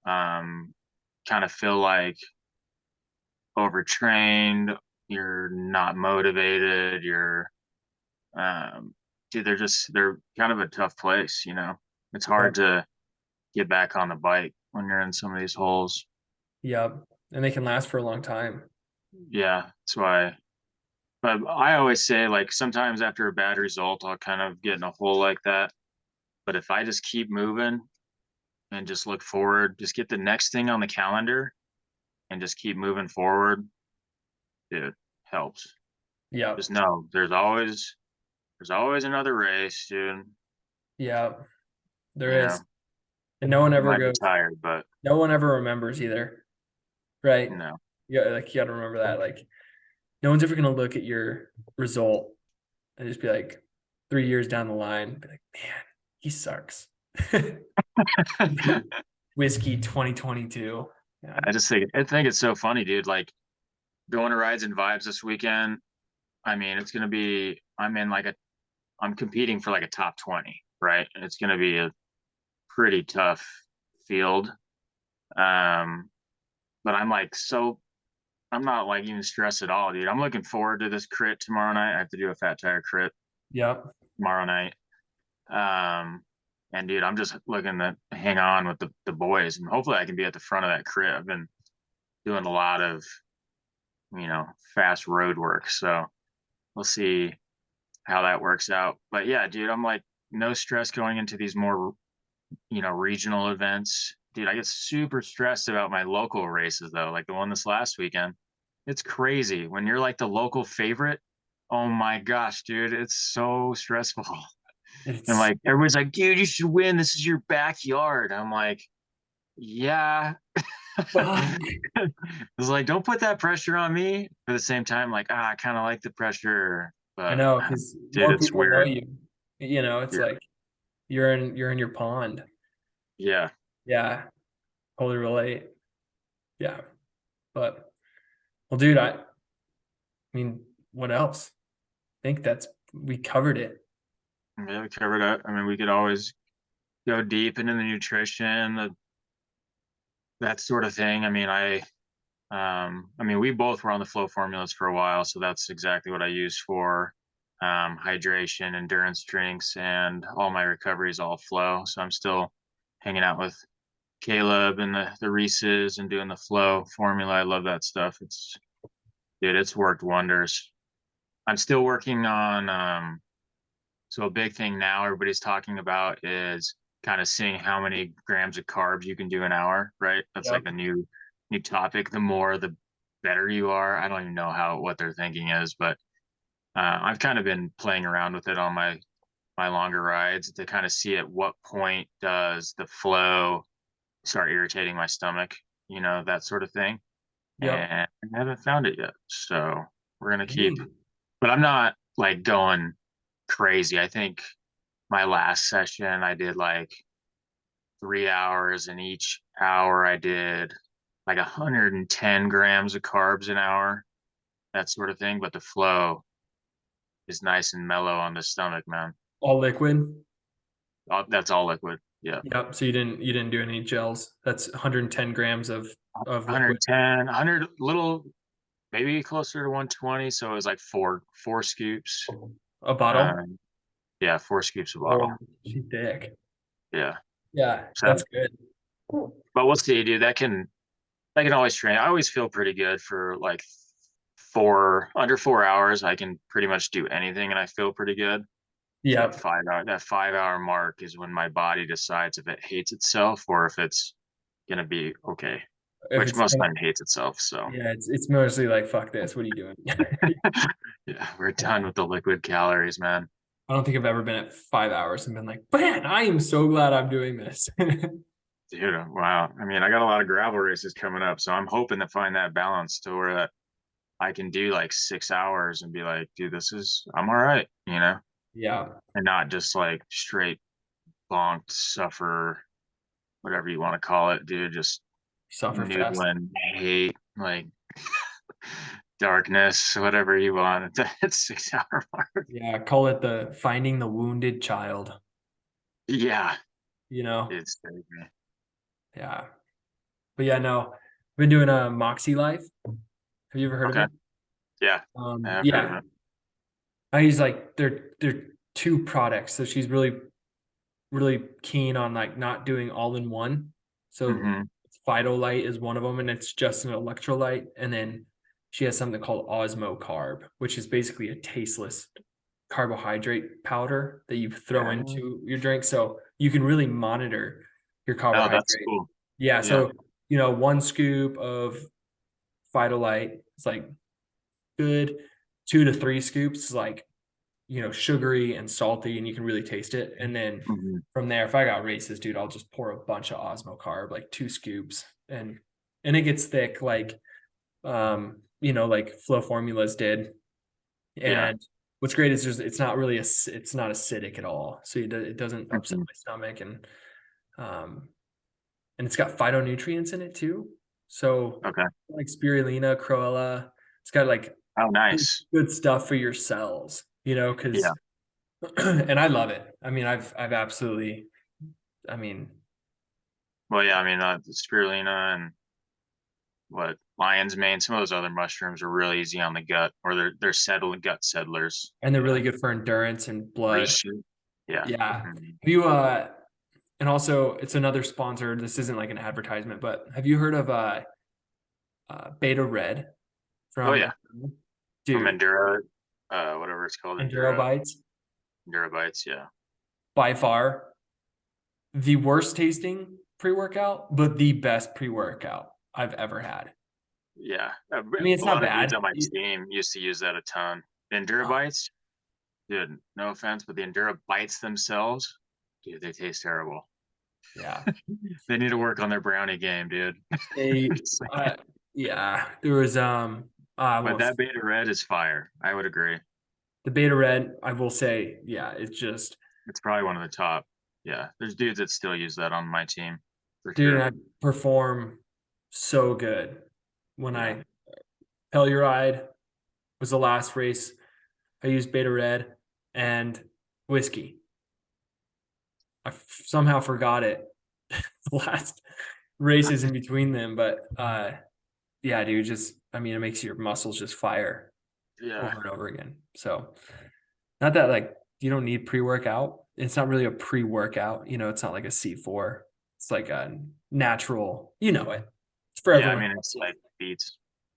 [SPEAKER 2] um kind of feel like overtrained. You're not motivated. You're um, dude. They're kind of a tough place. It's hard
[SPEAKER 1] Yep.
[SPEAKER 2] to get back on the bike when you're in some of these holes.
[SPEAKER 1] Yep. And they can last for a long time.
[SPEAKER 2] Yeah, that's why. But I always say, like, sometimes after a bad result, I'll kind of get in a hole like that. But if I just keep moving and just look forward, just get the next thing on the calendar and just keep moving forward, it helps. Just
[SPEAKER 1] Yep.
[SPEAKER 2] know there's always another race, dude.
[SPEAKER 1] Yep. There
[SPEAKER 2] You know,
[SPEAKER 1] is. And no one
[SPEAKER 2] you
[SPEAKER 1] ever
[SPEAKER 2] might be
[SPEAKER 1] goes,
[SPEAKER 2] tired, but
[SPEAKER 1] no one ever remembers either. Right.
[SPEAKER 2] no.
[SPEAKER 1] Yeah, like you gotta remember that. Like no one's ever gonna look at your result and just be like 3 years down the line, be like, man, he sucks. Whiskey 2022. Yeah.
[SPEAKER 2] I think it's so funny, dude. Like going to Rides and Vibes this weekend. I mean, it's gonna be. I'm competing for like a top 20, right? And it's gonna be a pretty tough field. Um, but I'm not like even stressed at all, dude. I'm looking forward to this crit tomorrow night. I have to do a fat tire crit
[SPEAKER 1] Yep.
[SPEAKER 2] tomorrow night. Um, and dude, I'm just looking to hang on with the boys, and hopefully I can be at the front of that crit. I've been doing a lot of fast road work, so we'll see how that works out. But yeah, dude, I'm like no stress going into these more regional events. Dude, I get super stressed about my local races though, like the one this last weekend. It's crazy when you're like the local favorite. Oh my gosh, dude, it's so stressful. And
[SPEAKER 1] It's
[SPEAKER 2] like everybody's like, dude, you should win. This is your backyard. I'm like, yeah. It's like, don't put that pressure on me. But at the same time, like, I kind of like the pressure,
[SPEAKER 1] I
[SPEAKER 2] but
[SPEAKER 1] know because
[SPEAKER 2] dude,
[SPEAKER 1] more
[SPEAKER 2] it's
[SPEAKER 1] people know
[SPEAKER 2] weird.
[SPEAKER 1] you. You know, it's
[SPEAKER 2] Yeah.
[SPEAKER 1] like you're in your pond.
[SPEAKER 2] Yeah.
[SPEAKER 1] Yeah, totally relate. Yeah, but well, dude, I mean, what else? I think that's we covered it.
[SPEAKER 2] Yeah, we covered up. I mean, we could always go deep into the nutrition, that sort of thing. I mean, we both were on the flow formulas for a while, so that's exactly what I use for hydration, endurance drinks, and all my recovery is all flow. So I'm still hanging out with Caleb and the Reese's and doing the flow formula. I love that stuff. It's worked wonders. I'm still working on so a big thing now everybody's talking about is kind of seeing how many grams of carbs you can do an hour, right? That's like
[SPEAKER 1] Yep.
[SPEAKER 2] the new topic. The more, the better you are. I don't even know what their thinking is, but I've kind of been playing around with it on my longer rides to kind of see at what point does the flow start irritating my stomach, that sort of thing.
[SPEAKER 1] Yep.
[SPEAKER 2] And I haven't found it yet. So we're gonna keep,
[SPEAKER 1] Dang.
[SPEAKER 2] but I'm not like going crazy. I think my last session I did like 3 hours, and each hour I did like 110 grams of carbs an hour, that sort of thing. But the flow is nice and mellow on the stomach, man.
[SPEAKER 1] All liquid.
[SPEAKER 2] That's all liquid. Yeah.
[SPEAKER 1] Yep. So you didn't do any gels. That's 110 grams of liquid.
[SPEAKER 2] 110, 100, little, maybe closer to 120. So it was like four scoops.
[SPEAKER 1] A bottle.
[SPEAKER 2] Um, yeah, 4 scoops a bottle.
[SPEAKER 1] Oh, she's thick.
[SPEAKER 2] Yeah.
[SPEAKER 1] Yeah,
[SPEAKER 2] So,
[SPEAKER 1] that's good.
[SPEAKER 2] but we'll see, dude. That can always train. I always feel pretty good for like under 4 hours. I can pretty much do anything, and I feel pretty good. It's
[SPEAKER 1] Yep.
[SPEAKER 2] that 5 hour mark is when my body decides if it hates itself or if it's gonna be okay.
[SPEAKER 1] If
[SPEAKER 2] Which
[SPEAKER 1] it's
[SPEAKER 2] most time hates itself. So
[SPEAKER 1] yeah, it's mostly like fuck this. What are you doing?
[SPEAKER 2] yeah, we're done
[SPEAKER 1] Yeah.
[SPEAKER 2] with the liquid calories, man.
[SPEAKER 1] I don't think I've ever been at 5 hours and been like, man, I am so glad I'm doing this.
[SPEAKER 2] Dude, wow. I mean, I got a lot of gravel races coming up, so I'm hoping to find that balance to where that I can do like 6 hours and be like, dude, I'm all right,
[SPEAKER 1] Yeah,
[SPEAKER 2] and not just like straight bonked, suffer, whatever you want to call it, dude, just
[SPEAKER 1] suffer fest.
[SPEAKER 2] noodling, hate, like, darkness, whatever you want. It's 6 hour mark.
[SPEAKER 1] Yeah, call it the finding the wounded child,
[SPEAKER 2] Yeah,
[SPEAKER 1] you know?
[SPEAKER 2] it's crazy.
[SPEAKER 1] Yeah. But yeah, no. I've been doing a Moxie Life. Have you ever heard of
[SPEAKER 2] Okay.
[SPEAKER 1] it?
[SPEAKER 2] Yeah, I have heard of
[SPEAKER 1] Yeah.
[SPEAKER 2] it.
[SPEAKER 1] I use like they're two products. So she's really keen on like not doing all in one. So
[SPEAKER 2] Hmm.
[SPEAKER 1] Phytolite is one of them, and it's just an electrolyte. And then she has something called Osmo Carb, which is basically a tasteless carbohydrate powder that you throw
[SPEAKER 2] Yeah.
[SPEAKER 1] into your drink. So you can really monitor your
[SPEAKER 2] Oh, that's
[SPEAKER 1] carbohydrate.
[SPEAKER 2] cool.
[SPEAKER 1] Yeah.
[SPEAKER 2] Yeah.
[SPEAKER 1] So, one scoop of Phytolite is like good. 2 to 3 scoops is like sugary and salty, and you can really taste it. And then
[SPEAKER 2] Hmm.
[SPEAKER 1] from there, if I got races, dude, I'll just pour a bunch of Osmo Carb, like 2 scoops, and it gets thick, like Flow Formulas did.
[SPEAKER 2] Yeah.
[SPEAKER 1] And what's great is just it's not acidic at all, so it doesn't upset
[SPEAKER 2] Hmm.
[SPEAKER 1] my stomach, um, and it's got phytonutrients in it too. So
[SPEAKER 2] Okay.
[SPEAKER 1] like spirulina, chlorella, it's got like
[SPEAKER 2] Oh,
[SPEAKER 1] good
[SPEAKER 2] nice.
[SPEAKER 1] good stuff for your cells,
[SPEAKER 2] Yeah.
[SPEAKER 1] because and I love it. I mean, I've absolutely, I mean,
[SPEAKER 2] Well, yeah, I mean, spirulina and what lion's mane, some of those other mushrooms are really easy on the gut, or they're settled gut settlers.
[SPEAKER 1] and they're
[SPEAKER 2] Yeah.
[SPEAKER 1] really good for endurance and blood.
[SPEAKER 2] Reishi. Yeah.
[SPEAKER 1] Yeah. Have
[SPEAKER 2] Mhm.
[SPEAKER 1] you and also it's another sponsor. This isn't like an advertisement, but have you heard of Beta Red
[SPEAKER 2] Oh
[SPEAKER 1] from
[SPEAKER 2] yeah, from
[SPEAKER 1] dude,
[SPEAKER 2] Endura, whatever it's called,
[SPEAKER 1] Enduro
[SPEAKER 2] Endura
[SPEAKER 1] Bites?
[SPEAKER 2] Endura Bites. Yeah.
[SPEAKER 1] By far the worst tasting pre-workout, but the best pre-workout I've ever had.
[SPEAKER 2] Yeah.
[SPEAKER 1] I mean, it's
[SPEAKER 2] A
[SPEAKER 1] not
[SPEAKER 2] lot of dudes
[SPEAKER 1] bad.
[SPEAKER 2] on my team used to use that a ton. Endura Bites, dude, no offense, but the Endura Bites themselves, dude, they taste terrible.
[SPEAKER 1] Yeah.
[SPEAKER 2] They need to work on their brownie game, dude.
[SPEAKER 1] They,
[SPEAKER 2] Just like-
[SPEAKER 1] uh, yeah, there was I
[SPEAKER 2] but that
[SPEAKER 1] almost
[SPEAKER 2] Beta Red is fire. I would agree.
[SPEAKER 1] the Beta Red. I will say, yeah, it's just,
[SPEAKER 2] It's probably one of the top. Yeah, there's dudes that still use that on my team for
[SPEAKER 1] dude,
[SPEAKER 2] sure.
[SPEAKER 1] I perform so good when
[SPEAKER 2] Yeah.
[SPEAKER 1] I Telluride was the last race. I used Beta Red and whiskey. Somehow forgot it the last races in between them, but yeah, dude, just I mean, it makes your muscles just fire
[SPEAKER 2] Yeah.
[SPEAKER 1] over and over again. So not that like you don't need pre-workout. It's not really a pre-workout, it's not like a C4. It's like a natural, it. It's for
[SPEAKER 2] Yeah, I
[SPEAKER 1] everyone
[SPEAKER 2] mean it's
[SPEAKER 1] else.
[SPEAKER 2] like beats.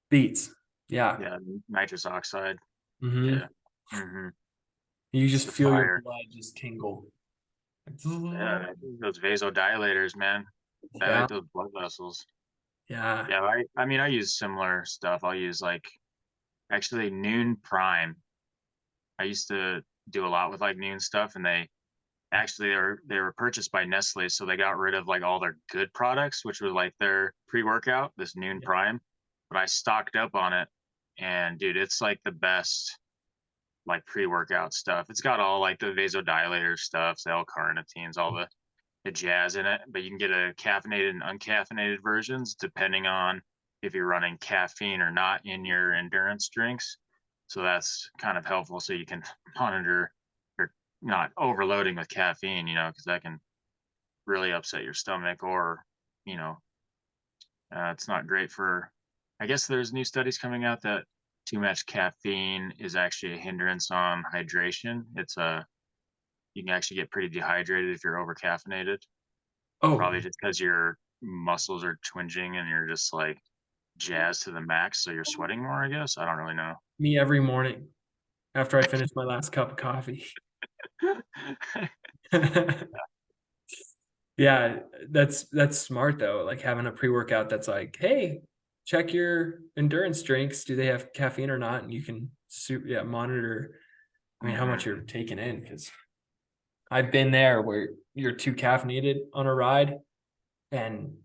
[SPEAKER 1] Beats. Yeah.
[SPEAKER 2] Yeah, nitrous oxide.
[SPEAKER 1] Hmm.
[SPEAKER 2] Yeah. Hmm.
[SPEAKER 1] You
[SPEAKER 2] It's
[SPEAKER 1] just
[SPEAKER 2] the
[SPEAKER 1] feel your
[SPEAKER 2] fire.
[SPEAKER 1] blood just tingle.
[SPEAKER 2] Yeah, those vasodilators, man.
[SPEAKER 1] Yeah.
[SPEAKER 2] Dilate those blood vessels.
[SPEAKER 1] Yeah.
[SPEAKER 2] Yeah, I mean I use similar stuff. I'll use like actually Noon Prime. I used to do a lot with like Noon stuff, and they were purchased by Nestle, so they got rid of like all their good products, which were like their pre-workout, this Noon
[SPEAKER 1] Yeah.
[SPEAKER 2] Prime. But I stocked up on it, and dude, it's like the best like pre-workout stuff. It's got all like the vasodilator stuff, the L-carnitines, all the jazz in it. But you can get a caffeinated and uncaffeinated versions depending on if you're running caffeine or not in your endurance drinks. So that's kind of helpful. So you can monitor you're not overloading with caffeine, because that can really upset your stomach or, you know, it's not great for. I guess there's new studies coming out that too much caffeine is actually a hindrance on hydration. You can actually get pretty dehydrated if you're over caffeinated,
[SPEAKER 1] Oh,
[SPEAKER 2] probably just because your muscles are twinging and you're just like jazzed to the max, so you're sweating more. I guess I don't really know.
[SPEAKER 1] me every morning after I finish my last cup of coffee. Yeah, that's smart though. Like having a pre-workout that's like, hey, check your endurance drinks. Do they have caffeine or not? And you can monitor. I mean, how
[SPEAKER 2] Hmm.
[SPEAKER 1] much you're taking in, because I've been there where you're too caffeinated on a ride, and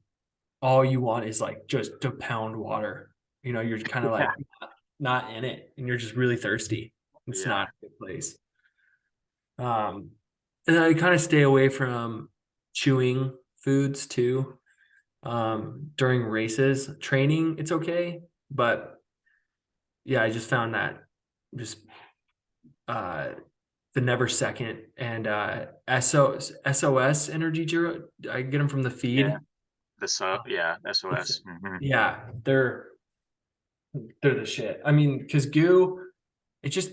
[SPEAKER 1] all you want is like just to pound water. You're kind of
[SPEAKER 2] Yeah,
[SPEAKER 1] like not in it, and you're just really thirsty. It's
[SPEAKER 2] yeah,
[SPEAKER 1] not a good place. Um, and I kind of stay away from chewing foods too. During races, training, it's okay, but yeah, I just found that just uh the Never Second and SOS energy zero. I get them from the
[SPEAKER 2] Yeah.
[SPEAKER 1] feed.
[SPEAKER 2] Yeah,
[SPEAKER 1] It's
[SPEAKER 2] SOS.
[SPEAKER 1] yeah, they're the shit. I mean, because goo, it just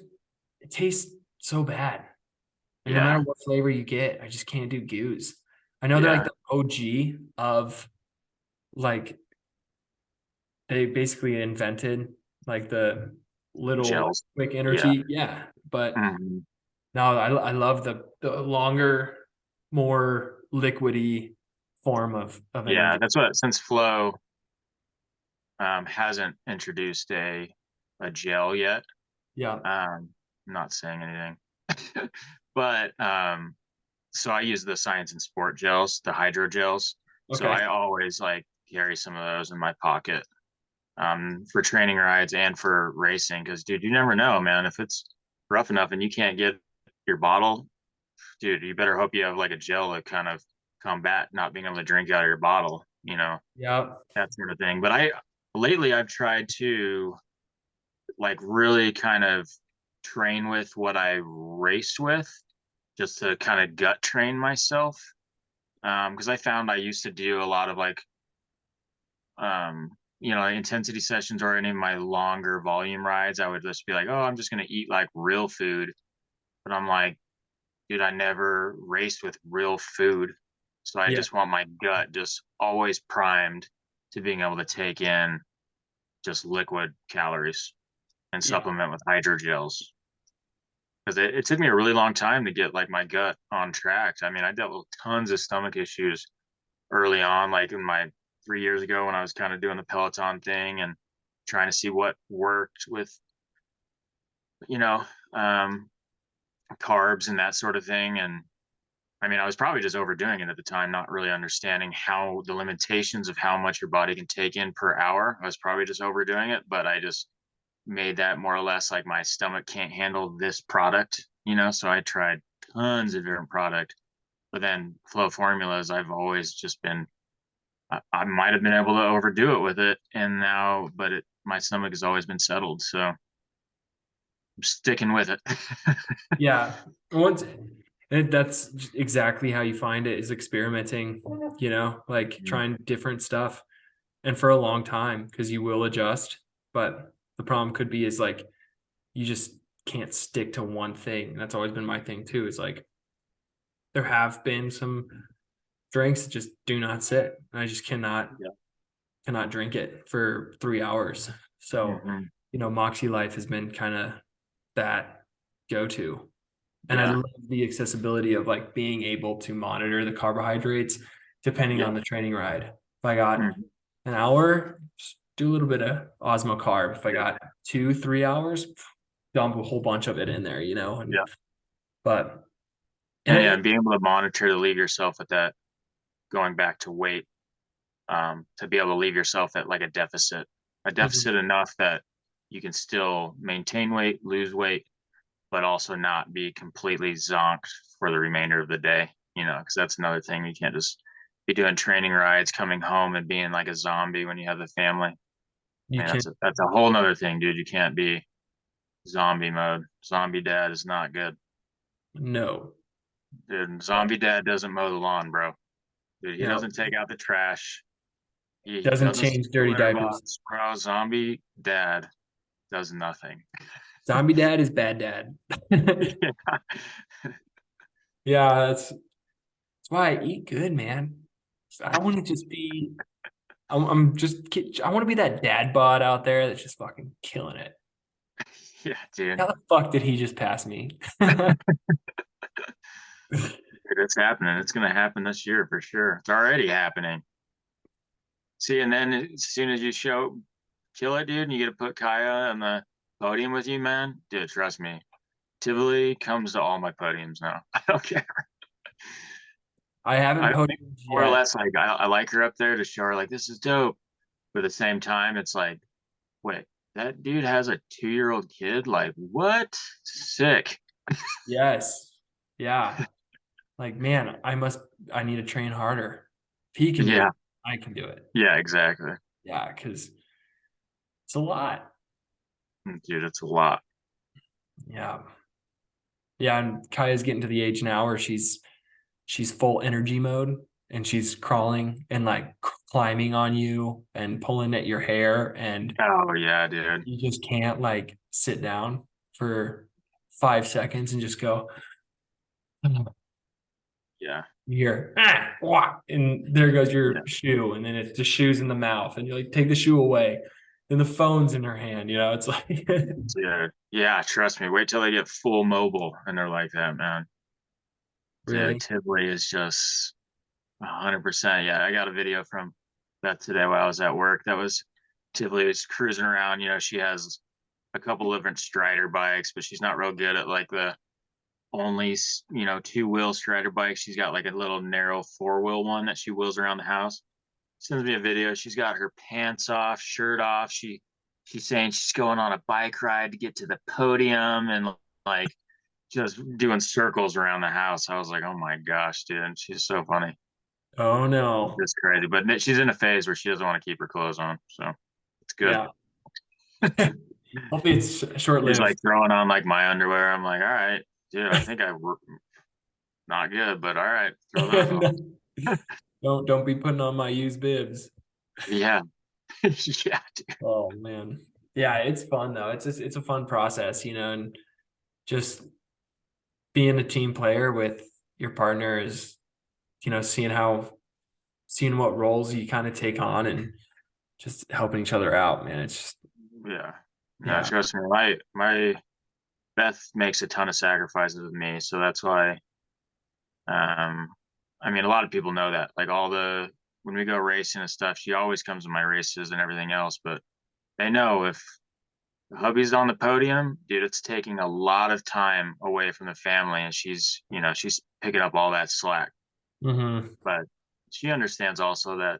[SPEAKER 1] it tastes so bad. And no matter
[SPEAKER 2] Yeah.
[SPEAKER 1] what flavor you get, I just can't do goos. I know they're like
[SPEAKER 2] Yeah.
[SPEAKER 1] the OG of like they basically invented like the little
[SPEAKER 2] Gels.
[SPEAKER 1] quick
[SPEAKER 2] Yeah.
[SPEAKER 1] energy. Yeah. But
[SPEAKER 2] hmm
[SPEAKER 1] no, I love the longer, more liquidy form of
[SPEAKER 2] Yeah.
[SPEAKER 1] energy.
[SPEAKER 2] That's what, since Flow hasn't introduced a gel yet.
[SPEAKER 1] Yeah.
[SPEAKER 2] I'm not saying anything. But so I use the Science and Sport gels, the hydro gels. So
[SPEAKER 1] Okay.
[SPEAKER 2] I always like carry some of those in my pocket for training rides and for racing. Because dude, you never know, man. If it's rough enough and you can't get your bottle, dude, you better hope you have like a gel to kind of combat not being able to drink out of your bottle,
[SPEAKER 1] Yeah.
[SPEAKER 2] that sort of thing. But I lately I've tried to like really kind of train with what I raced with, just to kind of gut train myself. Because I found I used to do a lot of like intensity sessions or any of my longer volume rides. I would just be like, oh, I'm just gonna eat like real food. But I'm like, dude, I never raced with real food. So I
[SPEAKER 1] Yeah.
[SPEAKER 2] just want my gut just always primed to being able to take in just liquid calories and
[SPEAKER 1] Yeah.
[SPEAKER 2] supplement with hydrogels. Because it took me a really long time to get like my gut on track. I mean, I dealt with tons of stomach issues early on, like in my 3 years ago when I was kind of doing the Peloton thing and trying to see what worked with, you know, um, carbs and that sort of thing. And I mean, I was probably just overdoing it at the time, not really understanding how the limitations of how much your body can take in per hour. I was probably just overdoing it, but I just made that more or less like my stomach can't handle this product. So I tried tons of different product, but then Flow formulas, I've always just been, I might have been able to overdo it with it, and now, but my stomach has always been settled, so I'm sticking with it.
[SPEAKER 1] Yeah. Once that's exactly how you find it is experimenting, like trying different stuff. And for a long time, because you will adjust. But the problem could be is like you just can't stick to one thing. And that's always been my thing too, is like there have been some drinks that just do not sit. I just
[SPEAKER 2] Yeah.
[SPEAKER 1] cannot drink it for 3 hours. So,
[SPEAKER 2] hmm
[SPEAKER 1] Moxie Life has been kind of that go to. And I
[SPEAKER 2] Yeah.
[SPEAKER 1] love the accessibility of like being able to monitor the carbohydrates depending
[SPEAKER 2] Yeah.
[SPEAKER 1] on the training ride. If I got
[SPEAKER 2] hmm
[SPEAKER 1] an hour, just do a little bit of Osmo carb. If I
[SPEAKER 2] Yeah.
[SPEAKER 1] got 2, 3 hours, dump a whole bunch of it in there,
[SPEAKER 2] Yeah.
[SPEAKER 1] but and
[SPEAKER 2] And yeah, and
[SPEAKER 1] it,
[SPEAKER 2] being able to monitor to leave yourself at that, going back to weight, to be able to leave yourself at like a
[SPEAKER 1] mhm,
[SPEAKER 2] deficit enough that you can still maintain weight, lose weight, but also not be completely zonked for the remainder of the day, because that's another thing. You can't just be doing training rides, coming home and being like a zombie when you have the family. I
[SPEAKER 1] you
[SPEAKER 2] mean,
[SPEAKER 1] can
[SPEAKER 2] that's a whole nother thing, dude. You can't be zombie mode. Zombie dad is not good.
[SPEAKER 1] no,
[SPEAKER 2] Dude,
[SPEAKER 1] no,
[SPEAKER 2] zombie dad doesn't mow the lawn, bro. Dude, he
[SPEAKER 1] no,
[SPEAKER 2] doesn't take out the trash. He
[SPEAKER 1] doesn't
[SPEAKER 2] doesn't
[SPEAKER 1] change
[SPEAKER 2] sweep the
[SPEAKER 1] dirty
[SPEAKER 2] litter
[SPEAKER 1] diapers.
[SPEAKER 2] box, bro. Zombie dad does nothing.
[SPEAKER 1] Zombie dad is bad dad.
[SPEAKER 2] Yeah.
[SPEAKER 1] Yeah, that's why I eat good, man. I want to just be. I'm just. I want to be that dad bod out there that's just fucking killing it.
[SPEAKER 2] Yeah, dude.
[SPEAKER 1] How the fuck did he just pass me?
[SPEAKER 2] Dude, it's happening. It's gonna happen this year for sure. It's already happening. See, and then as soon as you kill it, dude, and you get to put Kaya on the podium with you, man, dude, trust me. Tivoli comes to all my podiums now. I don't care.
[SPEAKER 1] I haven't
[SPEAKER 2] I think
[SPEAKER 1] podiumed
[SPEAKER 2] more or
[SPEAKER 1] yet.
[SPEAKER 2] less like I like her up there to show her like this is dope. But at the same time, it's like, wait, that dude has a 2-year-old kid? Like, what? Sick.
[SPEAKER 1] Yes. Yeah. Like, man, I need to train harder. If he can do
[SPEAKER 2] Yeah,
[SPEAKER 1] it, I can do it.
[SPEAKER 2] yeah, exactly.
[SPEAKER 1] Yeah, because it's a lot.
[SPEAKER 3] Dude, it's a lot.
[SPEAKER 1] Yeah. Yeah, and Kaya's getting to the age now where she's full energy mode and she's crawling and like climbing on you and pulling at your hair and
[SPEAKER 3] Oh yeah, dude.
[SPEAKER 1] you just can't like sit down for 5 seconds and just go
[SPEAKER 3] Yeah,
[SPEAKER 1] here wah, and there goes
[SPEAKER 3] yeah,
[SPEAKER 1] your shoe and then it's the shoes in the mouth and you like take the shoe away then the phone's in her hand, it's like
[SPEAKER 3] yeah, yeah. Trust me. Wait till they get full mobile and they're like that, man. Dude,
[SPEAKER 1] really.
[SPEAKER 3] Tivoli is just 100%. Yeah, I got a video from that today while I was at work. That was Tivoli was cruising around. She has a couple different Strider bikes, but she's not real good at like the only, two-wheel Strider bike. She's got like a little narrow four-wheel one that she wheels around the house. Sends me a video. She's got her pants off, shirt off. She's saying she's going on a bike ride to get to the podium and like just doing circles around the house. I was like, oh my gosh, dude, she's so funny.
[SPEAKER 1] Oh no.
[SPEAKER 3] It's crazy, but she's in a phase where she doesn't want to keep her clothes on, so it's good.
[SPEAKER 1] Yeah. Hopefully it's short
[SPEAKER 3] She's
[SPEAKER 1] lived.
[SPEAKER 3] like throwing on like my underwear. I'm like, all right, dude, I think not good, but all right, throw those on.
[SPEAKER 1] Don't be putting on my used bibs.
[SPEAKER 3] Yeah, yeah, dude.
[SPEAKER 1] Oh man. Yeah, it's fun though. It's a fun process, and just being a team player with your partner is, seeing what roles you kind of take on and just helping each other out, man. It's just
[SPEAKER 3] Yeah. No,
[SPEAKER 1] yeah.
[SPEAKER 3] trust me, my Beth makes a ton of sacrifices with me, so that's why. Um, I mean, a lot of people know that. Like when we go racing and stuff, she always comes to my races and everything else. But they know if the hubby's on the podium, dude, it's taking a lot of time away from the family, and she's picking up all that slack.
[SPEAKER 1] Hmm.
[SPEAKER 3] But she understands also that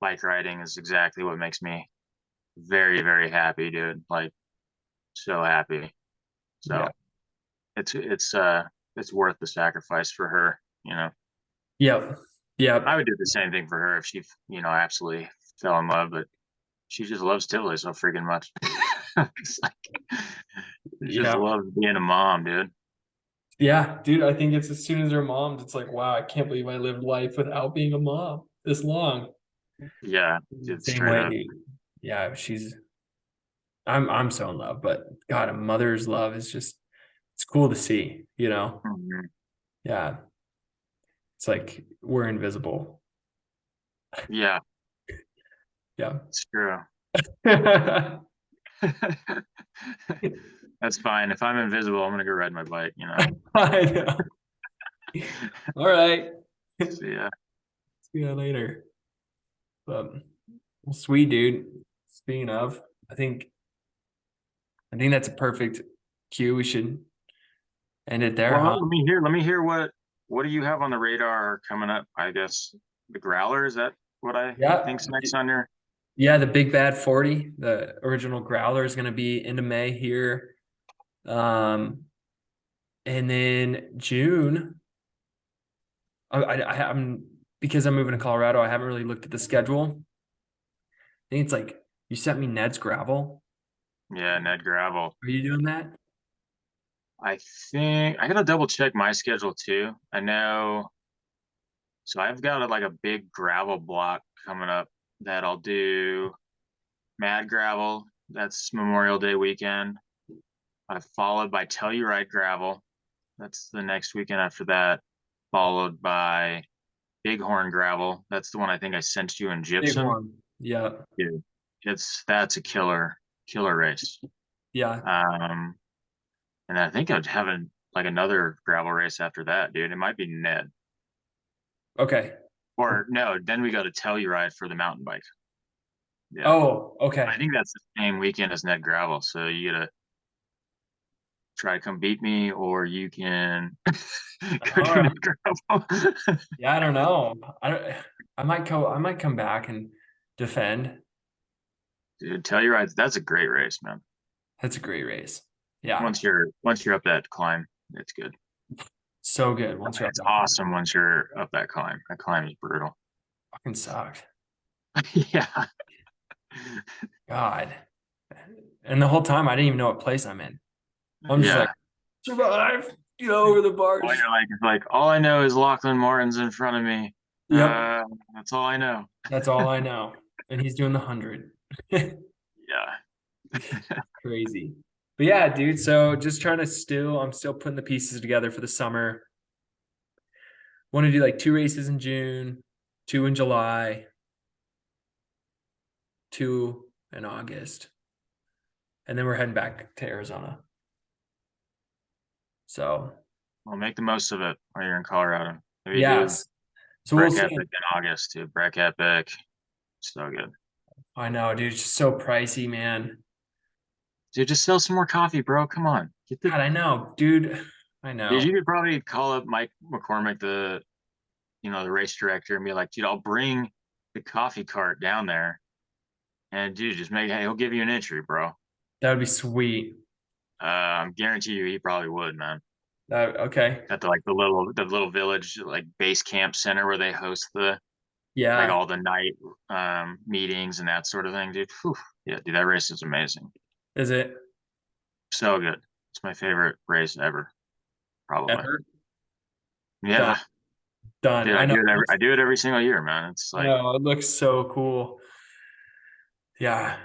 [SPEAKER 3] bike riding is exactly what makes me very, very happy, dude. Like so happy.
[SPEAKER 1] Yeah.
[SPEAKER 3] So it's worth the sacrifice for her.
[SPEAKER 1] Yep.
[SPEAKER 3] I
[SPEAKER 1] Yep.
[SPEAKER 3] would do the same thing for her if she absolutely fell in love, but she just loves Tivoli so freaking much. It's like she just
[SPEAKER 1] Yeah.
[SPEAKER 3] loves being a mom, dude.
[SPEAKER 1] Yeah, dude, I think it's as soon as they're moms, it's like, wow, I can't believe I lived life without being a mom this long.
[SPEAKER 3] Yeah, dude,
[SPEAKER 1] Same
[SPEAKER 3] straight
[SPEAKER 1] way,
[SPEAKER 3] up.
[SPEAKER 1] dude. Yeah, I'm so in love, but God, a mother's love is just it's cool to see.
[SPEAKER 3] Mhm.
[SPEAKER 1] Yeah. It's like we're invisible.
[SPEAKER 3] Yeah,
[SPEAKER 1] Yeah.
[SPEAKER 3] it's true.
[SPEAKER 1] I
[SPEAKER 3] That's fine. If I'm invisible, I'm gonna go ride my bike.
[SPEAKER 1] know. All right.
[SPEAKER 3] So yeah.
[SPEAKER 1] See you later. But well, sweet dude. Speaking of, I think I think that's a perfect cue. We should end it there,
[SPEAKER 3] Well,
[SPEAKER 1] huh?
[SPEAKER 3] let me hear what do you have on the radar coming up? I guess the Growler, is that what I
[SPEAKER 1] Yeah.
[SPEAKER 3] think's next on your
[SPEAKER 1] Yeah, the Big Bad 40, the original growler is going to be into May here. And then June, I'm because I'm moving to Colorado, I haven't really looked at the schedule. I think it's like you sent me Ned's gravel.
[SPEAKER 3] yeah, Ned Gravel.
[SPEAKER 1] Are you doing that?
[SPEAKER 3] I think I gotta double check my schedule too. I know, so I've got like a big gravel block coming up that I'll do Mad Gravel. That's Memorial Day weekend. I've followed by Telluride Gravel. That's the next weekend after that, followed by Bighorn Gravel. That's the one I think I sent you in
[SPEAKER 1] Big
[SPEAKER 3] Gypsum.
[SPEAKER 1] one. Yeah.
[SPEAKER 3] Dude, that's a killer race.
[SPEAKER 1] Yeah.
[SPEAKER 3] Um, and I think I'd have like another gravel race after that, dude. It might be Ned.
[SPEAKER 1] Okay.
[SPEAKER 3] Or no, then we go to Telluride for the mountain bike. Yeah.
[SPEAKER 1] Oh,
[SPEAKER 3] I
[SPEAKER 1] okay.
[SPEAKER 3] think that's the same weekend as Ned Gravel. So you gotta try to come beat me, or you can go
[SPEAKER 1] All
[SPEAKER 3] to
[SPEAKER 1] right.
[SPEAKER 3] Ned Gravel.
[SPEAKER 1] Yeah, I don't know. I might come back and defend.
[SPEAKER 3] Dude, Telluride, that's a great race, man.
[SPEAKER 1] That's a great race. Yeah.
[SPEAKER 3] Once you're up that climb, it's good.
[SPEAKER 1] So good once you're up
[SPEAKER 3] It's
[SPEAKER 1] that climb.
[SPEAKER 3] awesome once you're up that climb. That climb is brutal.
[SPEAKER 1] Fucking sucked.
[SPEAKER 3] Yeah.
[SPEAKER 1] God. And the whole time I didn't even know what place I'm in. I'm just like,
[SPEAKER 3] Yeah.
[SPEAKER 1] survive, over the
[SPEAKER 3] All
[SPEAKER 1] bars.
[SPEAKER 3] you're like, all I know is Lachlan Martin's in front of me.
[SPEAKER 1] Yep.
[SPEAKER 3] That's all I know.
[SPEAKER 1] That's all I know. And he's doing the 100.
[SPEAKER 3] Yeah.
[SPEAKER 1] Crazy. But yeah, dude. So just trying to I'm still putting the pieces together for the summer. Want to do like 2 races in June, 2 in July, 2 in August. And then we're heading back to Arizona. So
[SPEAKER 3] Well, make the most of it while you're in Colorado. Maybe do
[SPEAKER 1] yes. So we'll
[SPEAKER 3] Breck
[SPEAKER 1] see.
[SPEAKER 3] Epic in August too. Breck Epic. So good.
[SPEAKER 1] I know, dude. It's just so pricey, man.
[SPEAKER 3] Dude, just sell some more coffee, bro. Come on.
[SPEAKER 1] God, I know, dude. I
[SPEAKER 3] Dude,
[SPEAKER 1] know.
[SPEAKER 3] you could probably call up Mike McCormick, the race director, and be like, dude, I'll bring the coffee cart down there. And dude, hey, he'll give you an entry, bro.
[SPEAKER 1] That would be sweet.
[SPEAKER 3] Guarantee you he probably would, man.
[SPEAKER 1] Okay.
[SPEAKER 3] At the little village like base camp center where they host like
[SPEAKER 1] Yeah.
[SPEAKER 3] all the night meetings and that sort of thing, dude. Whew. Yeah, dude, that race is amazing.
[SPEAKER 1] Is it
[SPEAKER 3] So good. It's my favorite race ever, probably.
[SPEAKER 1] ever done?
[SPEAKER 3] Yeah,
[SPEAKER 1] Done.
[SPEAKER 3] dude,
[SPEAKER 1] I know.
[SPEAKER 3] I do it every single year, man. It's
[SPEAKER 1] I
[SPEAKER 3] like,
[SPEAKER 1] know. It looks so cool. Yeah.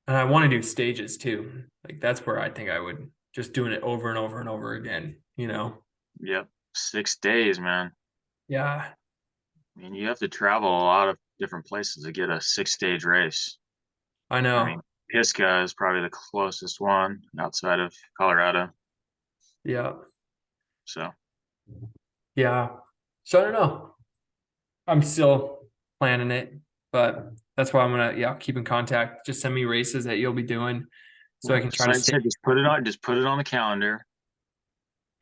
[SPEAKER 1] And I want to do stages too. Like that's where I think I would just doing it over and over and over again.
[SPEAKER 3] yep, 6 days, man.
[SPEAKER 1] Yeah.
[SPEAKER 3] I mean, you have to travel a lot of different places to get a 6 stage race.
[SPEAKER 1] I
[SPEAKER 3] I mean,
[SPEAKER 1] know.
[SPEAKER 3] Pisgah is probably the closest one outside of Colorado.
[SPEAKER 1] Yeah.
[SPEAKER 3] So,
[SPEAKER 1] Yeah. So I don't know. I'm still planning it, but that's why I'm gonna keep in contact. Just send me races that you'll be doing so I
[SPEAKER 3] yeah,
[SPEAKER 1] can try
[SPEAKER 3] just
[SPEAKER 1] to
[SPEAKER 3] like I
[SPEAKER 1] stay.
[SPEAKER 3] said, just put it on the calendar,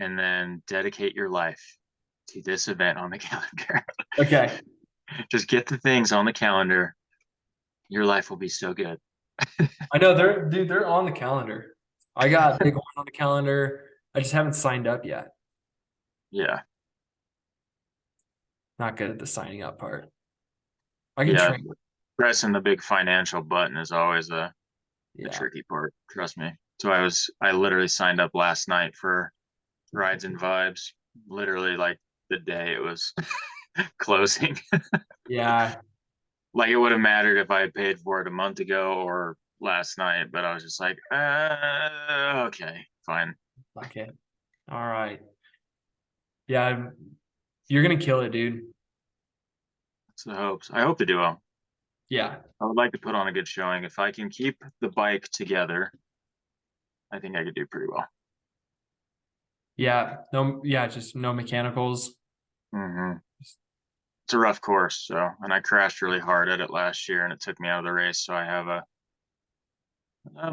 [SPEAKER 3] and then dedicate your life to this event on the calendar.
[SPEAKER 1] Okay.
[SPEAKER 3] Just get the things on the calendar. Your life will be so good.
[SPEAKER 1] I know they're on the calendar. I got big one on the calendar. I just haven't signed up yet.
[SPEAKER 3] Yeah.
[SPEAKER 1] Not good at the signing up part. I can
[SPEAKER 3] Yeah.
[SPEAKER 1] train.
[SPEAKER 3] Pressing the big financial button is always the
[SPEAKER 1] Yeah.
[SPEAKER 3] tricky part. Trust me. So I literally signed up last night for Rides and Vibes, literally like the day it was closing.
[SPEAKER 1] Yeah.
[SPEAKER 3] Like it would have mattered if I had paid for it a month ago or last night, but I was just like, okay, fine.
[SPEAKER 1] Okay. All right. Yeah. You're gonna kill it, dude.
[SPEAKER 3] That's the hopes. I hope to do well.
[SPEAKER 1] Yeah.
[SPEAKER 3] I would like to put on a good showing. If I can keep the bike together, I think I could do pretty well.
[SPEAKER 1] Yeah. No, yeah, just no mechanicals.
[SPEAKER 3] Hmm. It's a rough course, so and I crashed really hard at it last year, and it took me out of the race. So I'm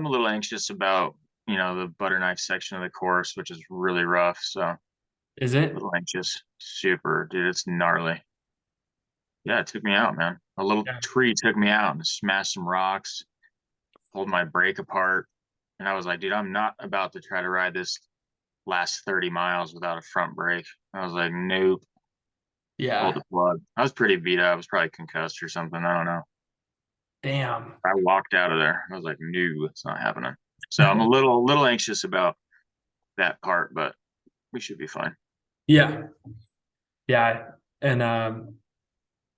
[SPEAKER 3] a little anxious about the butter knife section of the course, which is really rough. So a
[SPEAKER 1] Is it?
[SPEAKER 3] little anxious. Super, dude. It's gnarly. Yeah, it took me out, man. A little
[SPEAKER 1] Yeah.
[SPEAKER 3] tree took me out and smashed some rocks, pulled my brake apart. And I was like, dude, I'm not about to try to ride this last 30 miles without a front brake. I was like, nope, pulled
[SPEAKER 1] Yeah.
[SPEAKER 3] the plug. I was pretty beat up. I was probably concussed or something. I don't know.
[SPEAKER 1] Damn.
[SPEAKER 3] I walked out of there. I was like, no, it's not happening. So I'm a little anxious about that part, but we should be fine.
[SPEAKER 1] Yeah. Yeah. And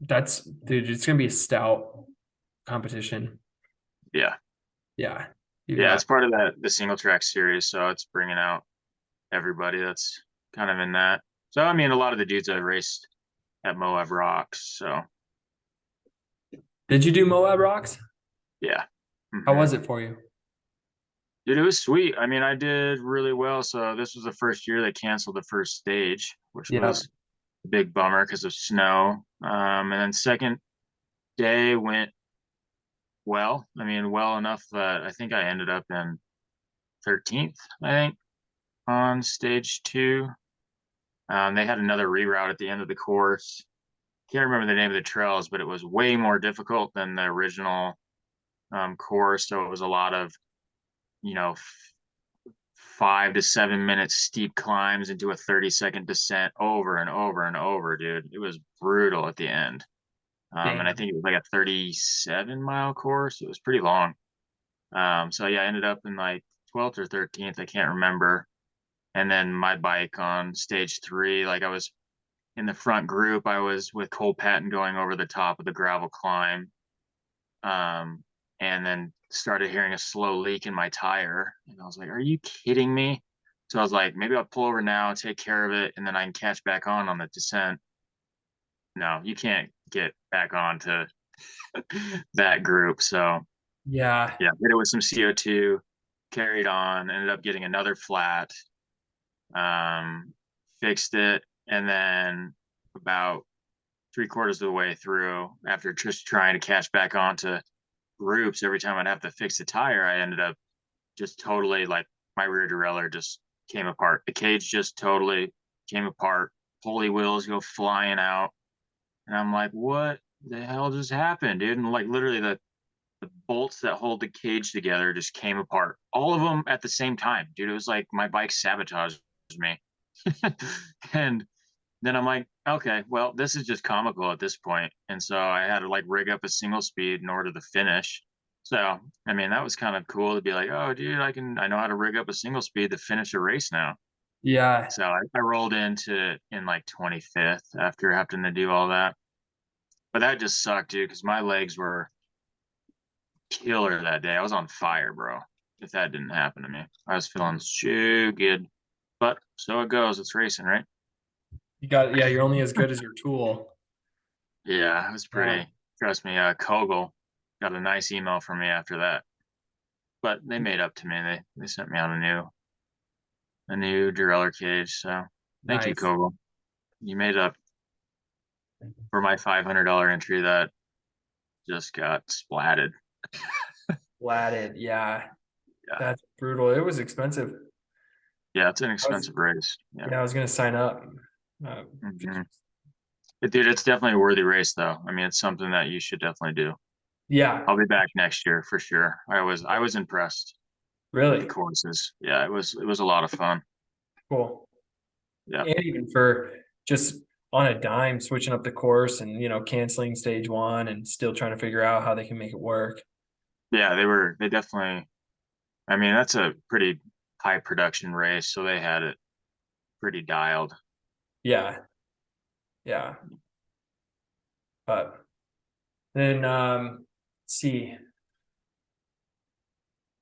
[SPEAKER 1] that's dude, it's gonna be a stout competition.
[SPEAKER 3] Yeah.
[SPEAKER 1] Yeah. You
[SPEAKER 3] Yeah,
[SPEAKER 1] got
[SPEAKER 3] it's part of the single track series, so it's bringing out everybody that's kind of in that. So I mean, a lot of the dudes I raced at Moab Rocks. So
[SPEAKER 1] Did you do Moab Rocks?
[SPEAKER 3] yeah.
[SPEAKER 1] How
[SPEAKER 3] Hmm.
[SPEAKER 1] was it for you?
[SPEAKER 3] Dude, it was sweet. I mean, I did really well. So this was the first year they canceled the first stage, which
[SPEAKER 1] Yeah.
[SPEAKER 3] was a big bummer because of snow. And then second day went well. I mean, well enough that I think I ended up in 13th, I think, on stage two. They had another reroute at the end of the course. Can't remember the name of the trails, but it was way more difficult than the original course. So it was a lot of, you know, 5 to 7 minute steep climbs into a 30-second descent over and over and over, dude. It was brutal at the end. And I
[SPEAKER 1] Damn.
[SPEAKER 3] think it was like a 37-mile course. It was pretty long. So yeah, I ended up in like 12th or 13th, I can't remember. And then my bike on stage 3, like I was in the front group, I was with Cole Patton going over the top of the gravel climb. And then started hearing a slow leak in my tire. And I was like, are you kidding me? So I was like, maybe I'll pull over now, take care of it, and then I can catch back on the descent. No, you can't get back on to that group. So
[SPEAKER 1] Yeah.
[SPEAKER 3] yeah, hit it with some CO2, carried on, ended up getting another flat, um, fixed it, and then about 3/4 of the way through, after just trying to catch back onto groups, every time I'd have to fix the tire, I ended up just totally like my rear derailleur just came apart. The cage just totally came apart. Pulley wheels go flying out. And I'm like, what the hell just happened, dude? And like literally the bolts that hold the cage together just came apart. All of them at the same time, dude. It was like my bike sabotaged me. And then I'm like, okay, well, this is just comical at this point. And so I had to like rig up a single speed in order to finish. So, I mean, that was kind of cool to be like, oh, dude, I know how to rig up a single speed to finish a race now.
[SPEAKER 1] Yeah.
[SPEAKER 3] So I rolled in like 25th after having to do all that. But that just sucked, dude, because my legs were killer that day. I was on fire, bro. If that didn't happen to me, I was feeling so good. But so it goes. It's racing, right?
[SPEAKER 1] You got, yeah, you're only as good as your tool.
[SPEAKER 3] Yeah, it was
[SPEAKER 1] Yeah.
[SPEAKER 3] pretty. Trust me, Kogel got a nice email from me after that. But they made up to me. They sent me out a new derailleur cage. So thank you,
[SPEAKER 1] Nice.
[SPEAKER 3] Kogel. You made up for my $500 entry that just got splatted.
[SPEAKER 1] Flatted. Yeah.
[SPEAKER 3] Yeah,
[SPEAKER 1] That's brutal. It was expensive.
[SPEAKER 3] yeah, it's an
[SPEAKER 1] I was,
[SPEAKER 3] expensive race. Yeah.
[SPEAKER 1] yeah, I was gonna sign up.
[SPEAKER 3] Hmm. Dude, it's definitely a worthy race, though. I mean, it's something that you should definitely do.
[SPEAKER 1] Yeah,
[SPEAKER 3] I'll be back next year for sure. I was impressed with the
[SPEAKER 1] really
[SPEAKER 3] courses. Yeah, it was a lot of fun.
[SPEAKER 1] cool.
[SPEAKER 3] Yeah.
[SPEAKER 1] And even for just on a dime, switching up the course and canceling stage one and still trying to figure out how they can make it work.
[SPEAKER 3] Yeah, they definitely, I mean, that's a pretty high production race, so they had it pretty dialed.
[SPEAKER 1] Yeah, yeah. But then let's see.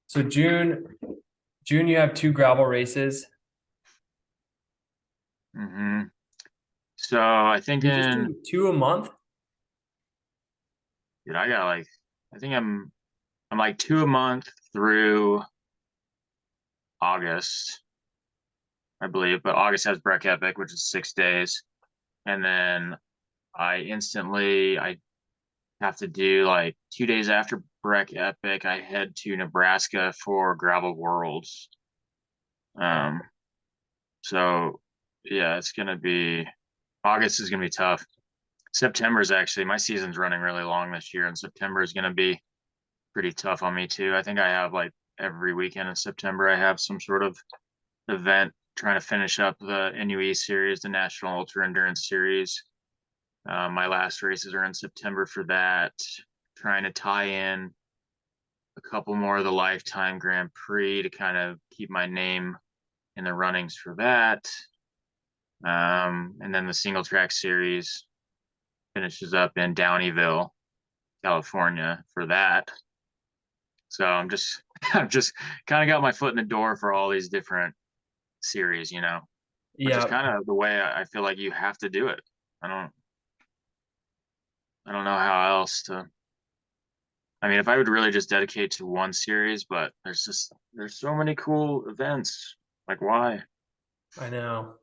[SPEAKER 1] So June you have 2 gravel races.
[SPEAKER 3] Hmm. So I think
[SPEAKER 1] You just
[SPEAKER 3] in,
[SPEAKER 1] do 2 a month?
[SPEAKER 3] dude, I got like, I think I'm like 2 a month through August, I believe, but August has Breck Epic, which is 6 days. And then I have to do like 2 days after Breck Epic, I head to Nebraska for Gravel Worlds.
[SPEAKER 1] Oh,
[SPEAKER 3] Um, so yeah, it's gonna be August is gonna be tough. September is actually my season's running really long this year, and September is gonna be pretty tough on me too. I think I have like every weekend in September I have some sort of event trying to finish up the NUE series, the National Ultra Endurance Series. My last races are in September for that. Trying to tie in a couple more of the Lifetime Grand Prix to kind of keep my name in the runnings for that. And then the single track series finishes up in Downeyville, California for that. So I've just kind of got my foot in the door for all these different series, which is
[SPEAKER 1] yeah,
[SPEAKER 3] kind of the way I feel like you have to do it. I don't, I don't know how else to. I mean, if I would really just dedicate to one series, but there's so many cool events. Like, why?
[SPEAKER 1] I know.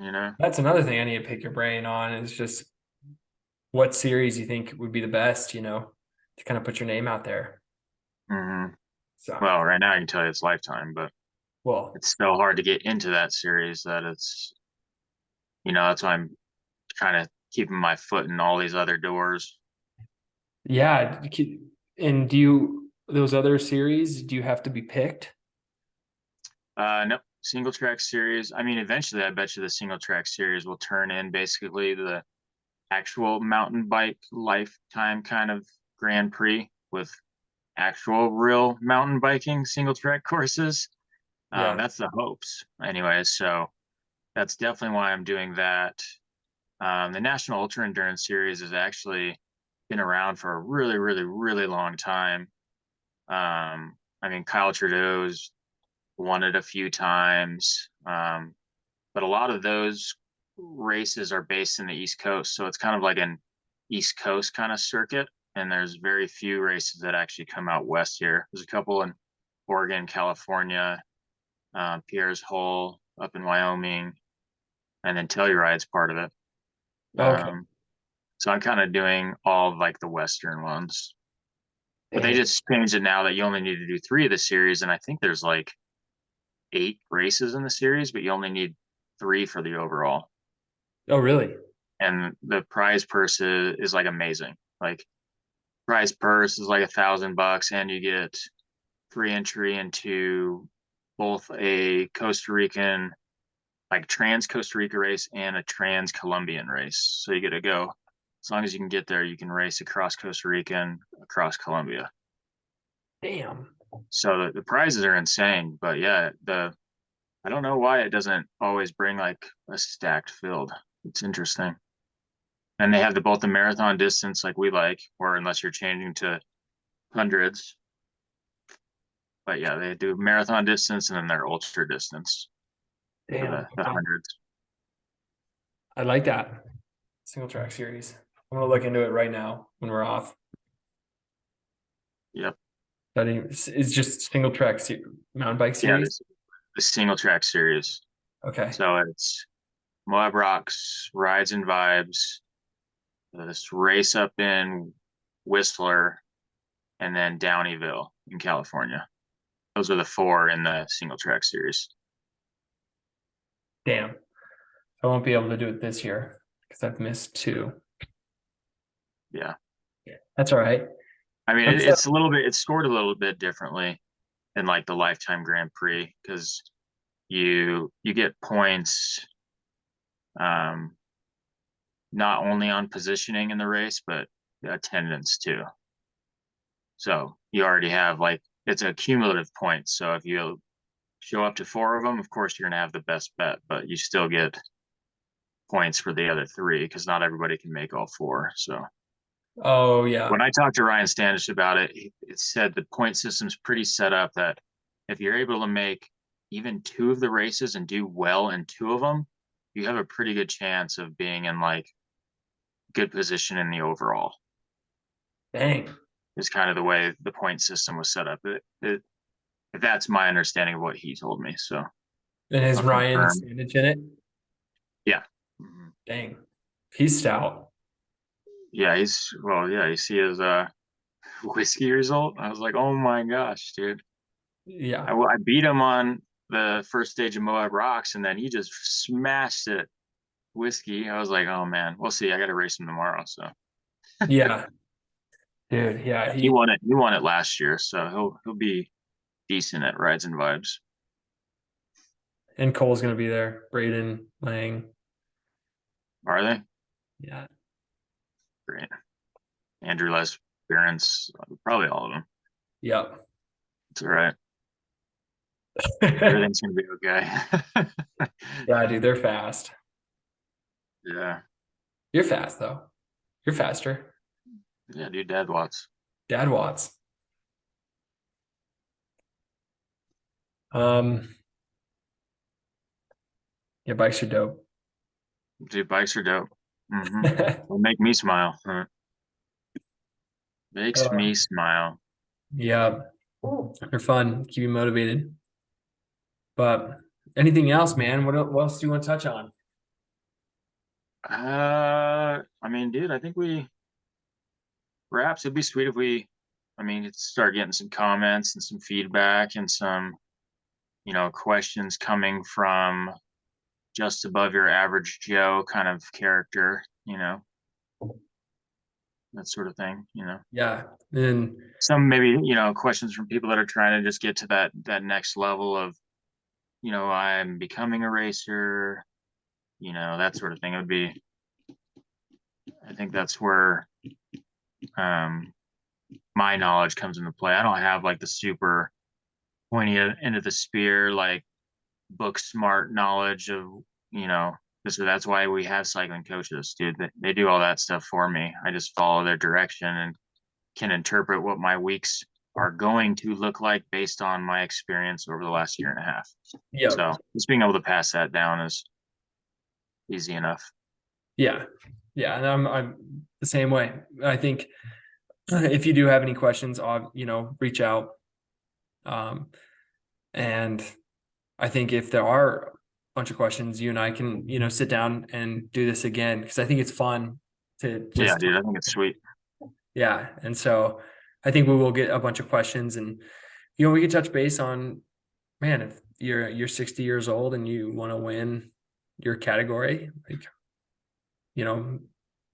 [SPEAKER 3] You know?
[SPEAKER 1] That's another thing I need to pick your brain on is just what series you think would be the best, to kind of put your name out there.
[SPEAKER 3] Hmm.
[SPEAKER 1] So,
[SPEAKER 3] Well, right now I can tell you it's Lifetime, but
[SPEAKER 1] well,
[SPEAKER 3] it's so hard to get into that series that that's why I'm kind of keeping my foot in all these other doors.
[SPEAKER 1] yeah. And those other series, do you have to be picked?
[SPEAKER 3] Nope. Single track series. I mean, eventually, I bet you the single track series will turn in basically the actual mountain bike lifetime kind of Grand Prix with actual real mountain biking single track courses.
[SPEAKER 1] Yeah.
[SPEAKER 3] That's the hopes anyways. So that's definitely why I'm doing that. The National Ultra Endurance Series has actually been around for a really, really, really long time. I mean, Kyle Trudeau's won it a few times, but a lot of those races are based in the East Coast, so it's kind of like an East Coast kind of circuit. And there's very few races that actually come out west here. There's a couple in Oregon, California, Pierre's Hole up in Wyoming, and then Telluride's part of it.
[SPEAKER 1] Okay.
[SPEAKER 3] So I'm kind of doing all of like the Western ones, but they
[SPEAKER 1] Dang.
[SPEAKER 3] just changed it now that you only need to do 3 of the series. And I think there's like 8 races in the series, but you only need 3 for the overall.
[SPEAKER 1] Oh, really?
[SPEAKER 3] And the prize purse is like amazing. Like prize purse is like $1,000, and you get free entry into both a Costa Rican, like trans Costa Rica race and a trans Colombian race. So you get to go, as long as you can get there, you can race across Costa Rica and across Colombia.
[SPEAKER 1] Damn.
[SPEAKER 3] So the prizes are insane. But yeah, I don't know why it doesn't always bring like a stacked field. It's interesting. And they have both the marathon distance like we like, or unless you're changing to hundreds. But yeah, they do marathon distance and then their ultra distance for
[SPEAKER 1] Damn.
[SPEAKER 3] the
[SPEAKER 1] Okay.
[SPEAKER 3] hundreds.
[SPEAKER 1] I like that single track series. I'm gonna look into it right now when we're off.
[SPEAKER 3] Yep.
[SPEAKER 1] That is just single track mountain bike
[SPEAKER 3] Yeah,
[SPEAKER 1] series.
[SPEAKER 3] the single track series.
[SPEAKER 1] Okay.
[SPEAKER 3] So it's Moab Rocks, Rides and Vibes, this race up in Whistler, and then Downeyville in California. Those are the 4 in the single track series.
[SPEAKER 1] Damn. I won't be able to do it this year because I've missed 2.
[SPEAKER 3] Yeah.
[SPEAKER 1] That's all right.
[SPEAKER 3] I mean,
[SPEAKER 1] I'm so
[SPEAKER 3] it's it's scored a little bit differently than like the Lifetime Grand Prix because you get points um, not only on positioning in the race but attendance too. So you already have like it's a cumulative point. So if you show up to 4 of them, of course you're gonna have the best bet, but you still get points for the other 3 because not everybody can make all 4. So
[SPEAKER 1] oh yeah.
[SPEAKER 3] when I talked to Ryan Standish about it, it said the point system's pretty set up that if you're able to make even 2 of the races and do well in 2 of them, you have a pretty good chance of being in like good position in the overall.
[SPEAKER 1] Dang.
[SPEAKER 3] Is kind of the way the point system was set up. That's my understanding of what he told me. So
[SPEAKER 1] And is
[SPEAKER 3] I'll
[SPEAKER 1] Ryan
[SPEAKER 3] confirm.
[SPEAKER 1] Standage in it?
[SPEAKER 3] Yeah. Mhm.
[SPEAKER 1] Dang. He's stout.
[SPEAKER 3] Yeah, he's well, yeah, you see his whiskey result. I was like, oh my gosh, dude.
[SPEAKER 1] Yeah.
[SPEAKER 3] I beat him on the first stage of Moab Rocks, and then he just smashed it whiskey. I was like, oh man, we'll see. I got to race him tomorrow. So
[SPEAKER 1] Yeah. Dude. Yeah.
[SPEAKER 3] he won it. He won it last year, so he'll be decent at rides and vibes.
[SPEAKER 1] And Cole's gonna be there. Braden Lang.
[SPEAKER 3] Are they?
[SPEAKER 1] Yeah.
[SPEAKER 3] Great. Andrew Les, Barentsen, probably all of them.
[SPEAKER 1] Yep.
[SPEAKER 3] It's all right. Everything's gonna be okay.
[SPEAKER 1] Yeah, dude, they're fast.
[SPEAKER 3] Yeah.
[SPEAKER 1] You're fast though. You're faster.
[SPEAKER 3] Yeah, dude, Dad Watts.
[SPEAKER 1] Dad Watts. Um, yeah, bikes are dope.
[SPEAKER 3] Dude, bikes are dope. Will make me smile. Huh? Makes
[SPEAKER 1] Uh,
[SPEAKER 3] me smile.
[SPEAKER 1] yeah, they're fun. Keep you motivated. But anything else, man? What else do you want to touch on?
[SPEAKER 3] I mean, dude, I think perhaps it'd be sweet if I mean, start getting some comments and some feedback and some, questions coming from just above your average Joe kind of character, that sort of thing.
[SPEAKER 1] Yeah, and
[SPEAKER 3] Some maybe, questions from people that are trying to just get to that next level of, I'm becoming a racer, that sort of thing. It would be, I think that's where my knowledge comes into play. I don't have like the super pointy end of the spear, like book smart knowledge of, so that's why we have cycling coaches, dude. They do all that stuff for me. I just follow their direction and can interpret what my weeks are going to look like based on my experience over the last year and a half.
[SPEAKER 1] Yeah.
[SPEAKER 3] So just being able to pass that down is easy enough.
[SPEAKER 1] Yeah. Yeah. And I'm the same way. I think if you do have any questions, reach out. And I think if there are a bunch of questions, you and I can, sit down and do this again, because I think it's fun to
[SPEAKER 3] Yeah,
[SPEAKER 1] just,
[SPEAKER 3] dude, I think it's sweet.
[SPEAKER 1] yeah. And so I think we will get a bunch of questions, and, we can touch base on, man, if you're 60 years old and you want to win your category, like,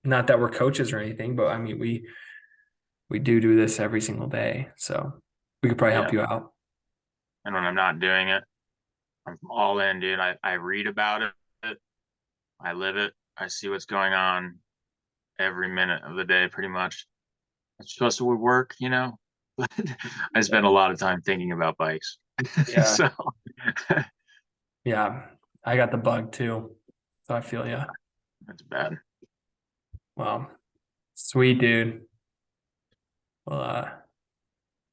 [SPEAKER 1] not that we're coaches or anything, but I mean, we do this every single day. So we could probably help
[SPEAKER 3] Yeah.
[SPEAKER 1] you out.
[SPEAKER 3] And when I'm not doing it, I'm all in, dude. I read about it. I live it. I see what's going on every minute of the day, pretty much. It's supposed to work, but I spend a lot of time thinking about bikes.
[SPEAKER 1] Yeah.
[SPEAKER 3] So
[SPEAKER 1] Yeah. I got the bug too. So I feel you.
[SPEAKER 3] that's bad.
[SPEAKER 1] Well, sweet, dude. Well,